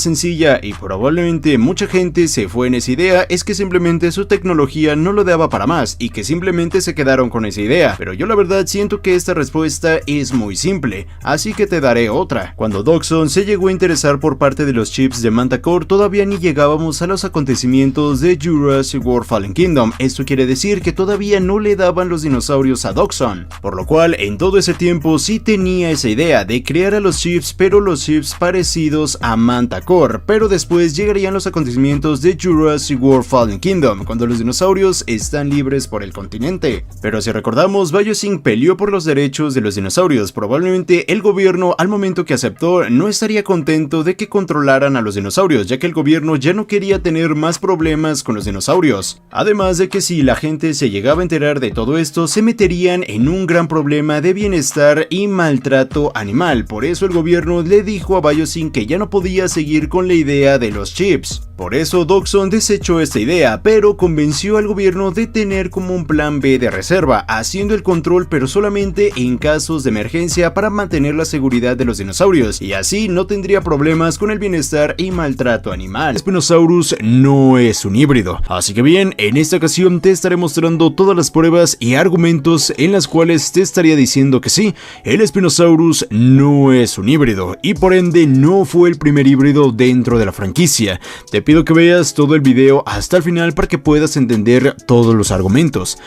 sencilla y probablemente mucha gente se fue en esa idea, es que simplemente su tecnología no lo daba para más y que simplemente se quedaron con esa idea, pero yo la verdad siento que esta respuesta es muy simple, así que te daré otra. Cuando Dodgson se llegó a interesar por parte de los chips de Manticore, todavía ni llegábamos a los acontecimientos de Jurassic World Fallen Kingdom, esto quiere decir que todavía no le daban los dinosaurios a Dodgson, por lo cual en todo ese tiempo sí tenía esa idea de crear a los chips, pero los chips parecidos a Manticore, pero después llegarían los acontecimientos de Jurassic World Fallen Kingdom, cuando los dinosaurios están libres por el continente. Pero si recordamos, Biosync peleó por los derechos de los dinosaurios, probablemente el gobierno al momento que aceptó no estaría contento de que controlaran a los dinosaurios, ya que el gobierno ya no quería tener más problemas con los dinosaurios. Además de que si la gente se llegaba a enterar de todo esto, se meterían en un gran problema de bienestar y maltrato animal, por eso el gobierno le dijo a Biosync que ya no podía seguir con la idea de los chips. Por eso Dodgson desechó esta idea, pero convenció al gobierno de tener como un plan B de reserva, haciendo el control pero solamente en casos de emergencia para mantener la seguridad de los dinosaurios, y así no tendría problemas con el bienestar y maltrato animal. El Spinosaurus no es un híbrido, así que bien, en esta ocasión te estaré mostrando todas las pruebas y argumentos en las cuales te estaría diciendo que sí, el Spinosaurus no es un híbrido, y por ende no fue el primer híbrido dentro de la franquicia. Te pido que veas todo el video hasta el final para que puedas entender todos los argumentos.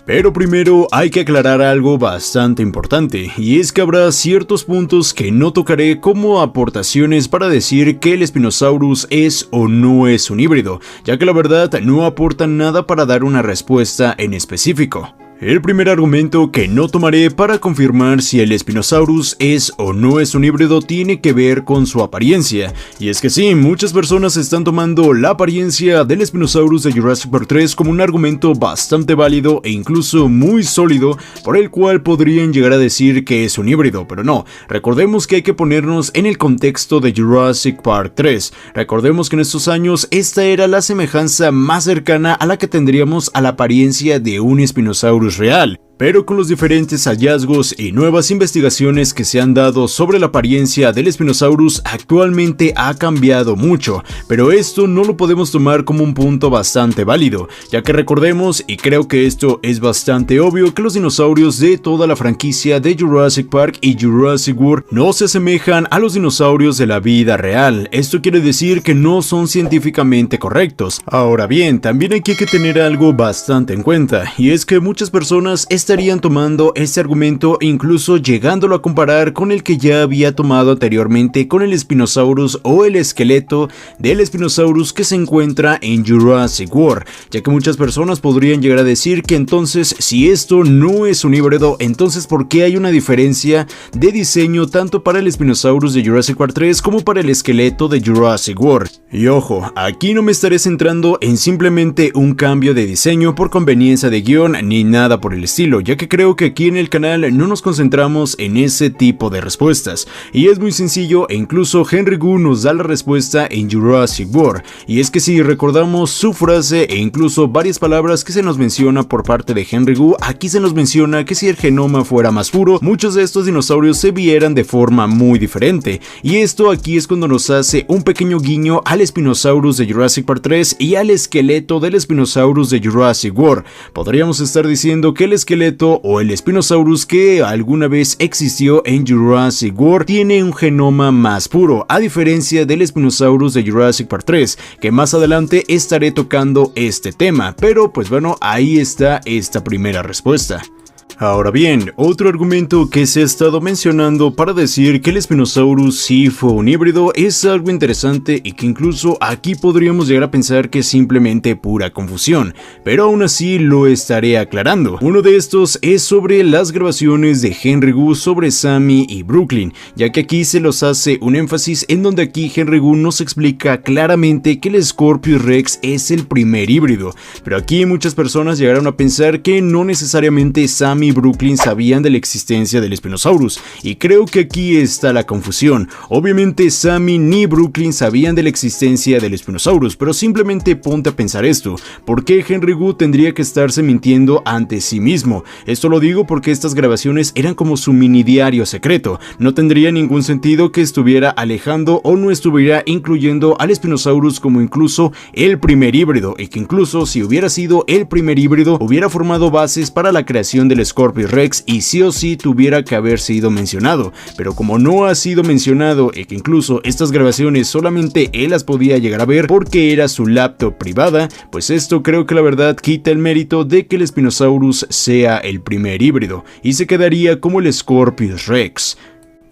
Pero primero hay que aclarar algo bastante importante, y es que habrá ciertos puntos que no tocaré como aportaciones para decir que el Spinosaurus es o no es un híbrido, ya que la verdad no aportan nada para dar una respuesta en específico. El primer argumento que no tomaré para confirmar si el Spinosaurus es o no es un híbrido tiene que ver con su apariencia, y es que sí, muchas personas están tomando la apariencia del Spinosaurus de Jurassic Park 3 como un argumento bastante válido e incluso muy sólido por el cual podrían llegar a decir que es un híbrido, pero no, recordemos que hay que ponernos en el contexto de Jurassic Park 3, recordemos que en estos años esta era la semejanza más cercana a la que tendríamos a la apariencia de un Spinosaurus real. Pero con los diferentes hallazgos y nuevas investigaciones que se han dado sobre la apariencia del Spinosaurus, actualmente ha cambiado mucho, pero esto no lo podemos tomar como un punto bastante válido, ya que recordemos, y creo que esto es bastante obvio, que los dinosaurios de toda la franquicia de Jurassic Park y Jurassic World no se asemejan a los dinosaurios de la vida real. Esto quiere decir que no son científicamente correctos. Ahora bien, también hay que tener algo bastante en cuenta, y es que muchas personas están estarían tomando este argumento e incluso llegándolo a comparar con el que ya había tomado anteriormente con el Spinosaurus o el esqueleto del Spinosaurus que se encuentra en Jurassic World, ya que muchas personas podrían llegar a decir que entonces si esto no es un híbrido, entonces ¿por qué hay una diferencia de diseño tanto para el Spinosaurus de Jurassic Park 3 como para el esqueleto de Jurassic World? Y ojo, aquí no me estaré centrando en simplemente un cambio de diseño por conveniencia de guión ni nada por el estilo, ya que creo que aquí en el canal no nos concentramos en ese tipo de respuestas, y es muy sencillo e incluso Henry Wu nos da la respuesta en Jurassic World, y es que si recordamos su frase e incluso varias palabras que se nos menciona por parte de Henry Wu, aquí se nos menciona que si el genoma fuera más puro, muchos de estos dinosaurios se vieran de forma muy diferente, y esto aquí es cuando nos hace un pequeño guiño al Spinosaurus de Jurassic Park 3 y al esqueleto del Spinosaurus de Jurassic World. Podríamos estar diciendo que el esqueleto o el Spinosaurus que alguna vez existió en Jurassic World tiene un genoma más puro, a diferencia del Spinosaurus de Jurassic Park 3, que más adelante estaré tocando este tema, pero pues bueno, ahí está esta primera respuesta. Ahora bien, otro argumento que se ha estado mencionando para decir que el Spinosaurus sí fue un híbrido es algo interesante y que incluso aquí podríamos llegar a pensar que es simplemente pura confusión, pero aún así lo estaré aclarando. Uno de estos es sobre las grabaciones de Henry Wu sobre Sammy y Brooklyn, ya que aquí se los hace un énfasis en donde aquí Henry Wu nos explica claramente que el Scorpius Rex es el primer híbrido, pero aquí muchas personas llegaron a pensar que no necesariamente Sammy y Brooklyn sabían de la existencia del Spinosaurus, y creo que aquí está la confusión. Obviamente Sammy ni Brooklyn sabían de la existencia del Spinosaurus, pero simplemente ponte a pensar esto: ¿por qué Henry Wu tendría que estarse mintiendo ante sí mismo? Esto lo digo porque estas grabaciones eran como su mini diario secreto. No tendría ningún sentido que estuviera alejando o no estuviera incluyendo al Spinosaurus como incluso el primer híbrido, y que incluso si hubiera sido el primer híbrido hubiera formado bases para la creación del Scorpius Rex y sí o sí tuviera que haber sido mencionado, pero como no ha sido mencionado y que incluso estas grabaciones solamente él las podía llegar a ver porque era su laptop privada, pues esto creo que la verdad quita el mérito de que el Spinosaurus sea el primer híbrido y se quedaría como el Scorpius Rex.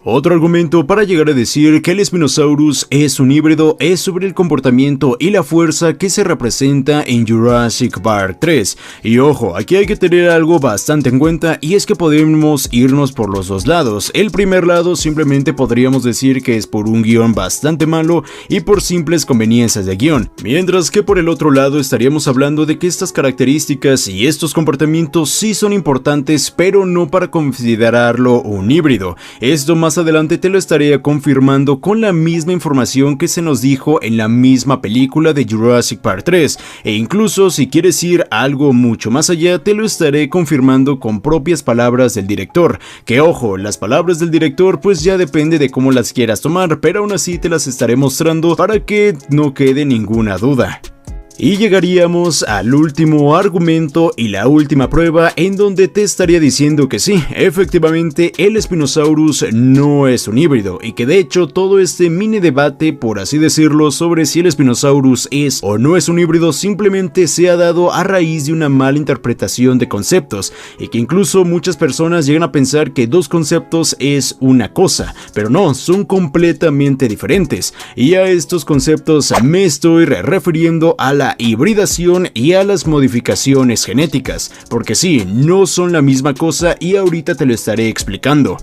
Otro argumento para llegar a decir que el Spinosaurus es un híbrido es sobre el comportamiento y la fuerza que se representa en Jurassic Park 3. Y ojo, aquí hay que tener algo bastante en cuenta, y es que podemos irnos por los dos lados. El primer lado simplemente podríamos decir que es por un guión bastante malo y por simples conveniencias de guión, mientras que por el otro lado estaríamos hablando de que estas características y estos comportamientos sí son importantes, pero no para considerarlo un híbrido. Esto más adelante te lo estaré confirmando con la misma información que se nos dijo en la misma película de Jurassic Park 3, e incluso si quieres ir algo mucho más allá te lo estaré confirmando con propias palabras del director, que ojo, las palabras del director pues ya depende de cómo las quieras tomar, pero aún así te las estaré mostrando para que no quede ninguna duda. Y llegaríamos al último argumento y la última prueba en donde te estaría diciendo que sí, efectivamente el Spinosaurus no es un híbrido, y que de hecho todo este mini debate, por así decirlo, sobre si el Spinosaurus es o no es un híbrido simplemente se ha dado a raíz de una mala interpretación de conceptos, y que incluso muchas personas llegan a pensar que dos conceptos es una cosa, pero no, son completamente diferentes, y a estos conceptos me estoy refiriendo a la hibridación y a las modificaciones genéticas, porque sí, no son la misma cosa y ahorita te lo estaré explicando.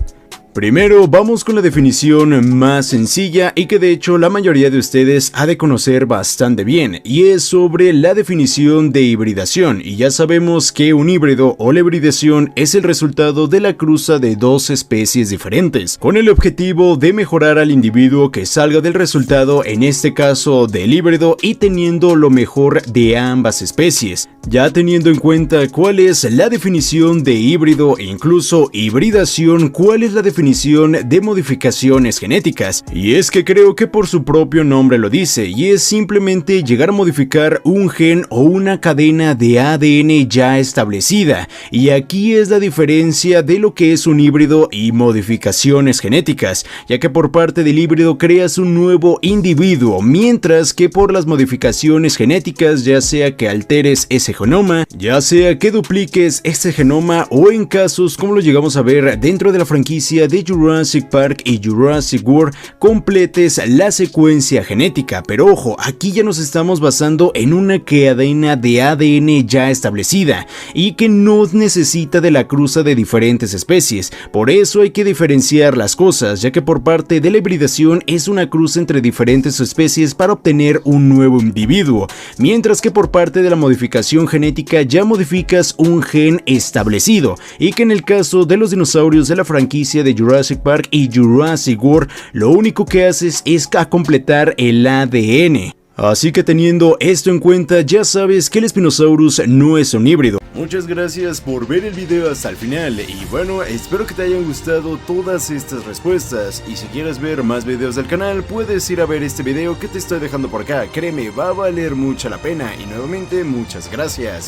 Primero vamos con la definición más sencilla y que de hecho la mayoría de ustedes ha de conocer bastante bien, y es sobre la definición de hibridación, y ya sabemos que un híbrido o la hibridación es el resultado de la cruza de dos especies diferentes, con el objetivo de mejorar al individuo que salga del resultado, en este caso del híbrido, y teniendo lo mejor de ambas especies. Ya teniendo en cuenta cuál es la definición de híbrido e incluso hibridación, ¿cuál es la definición definición de modificaciones genéticas, y es que creo que por su propio nombre lo dice, y es simplemente llegar a modificar un gen o una cadena de ADN ya establecida, y aquí es la diferencia de lo que es un híbrido y modificaciones genéticas, ya que por parte del híbrido creas un nuevo individuo, mientras que por las modificaciones genéticas, ya sea que alteres ese genoma, ya sea que dupliques ese genoma, o en casos como lo llegamos a ver dentro de la franquicia de Jurassic Park y Jurassic World, completes la secuencia genética. Pero ojo, aquí ya nos estamos basando en una cadena de ADN ya establecida y que no necesita de la cruza de diferentes especies. Por eso hay que diferenciar las cosas, ya que por parte de la hibridación es una cruza entre diferentes especies para obtener un nuevo individuo, mientras que por parte de la modificación genética ya modificas un gen establecido, y que en el caso de los dinosaurios de la franquicia de Jurassic Park y Jurassic World, lo único que haces es completar el ADN. Así que teniendo esto en cuenta, ya sabes que el Spinosaurus no es un híbrido. Muchas gracias por ver el video hasta el final, y bueno, espero que te hayan gustado todas estas respuestas, y si quieres ver más videos del canal, puedes ir a ver este video que te estoy dejando por acá. Créeme, va a valer mucho la pena, y nuevamente muchas gracias.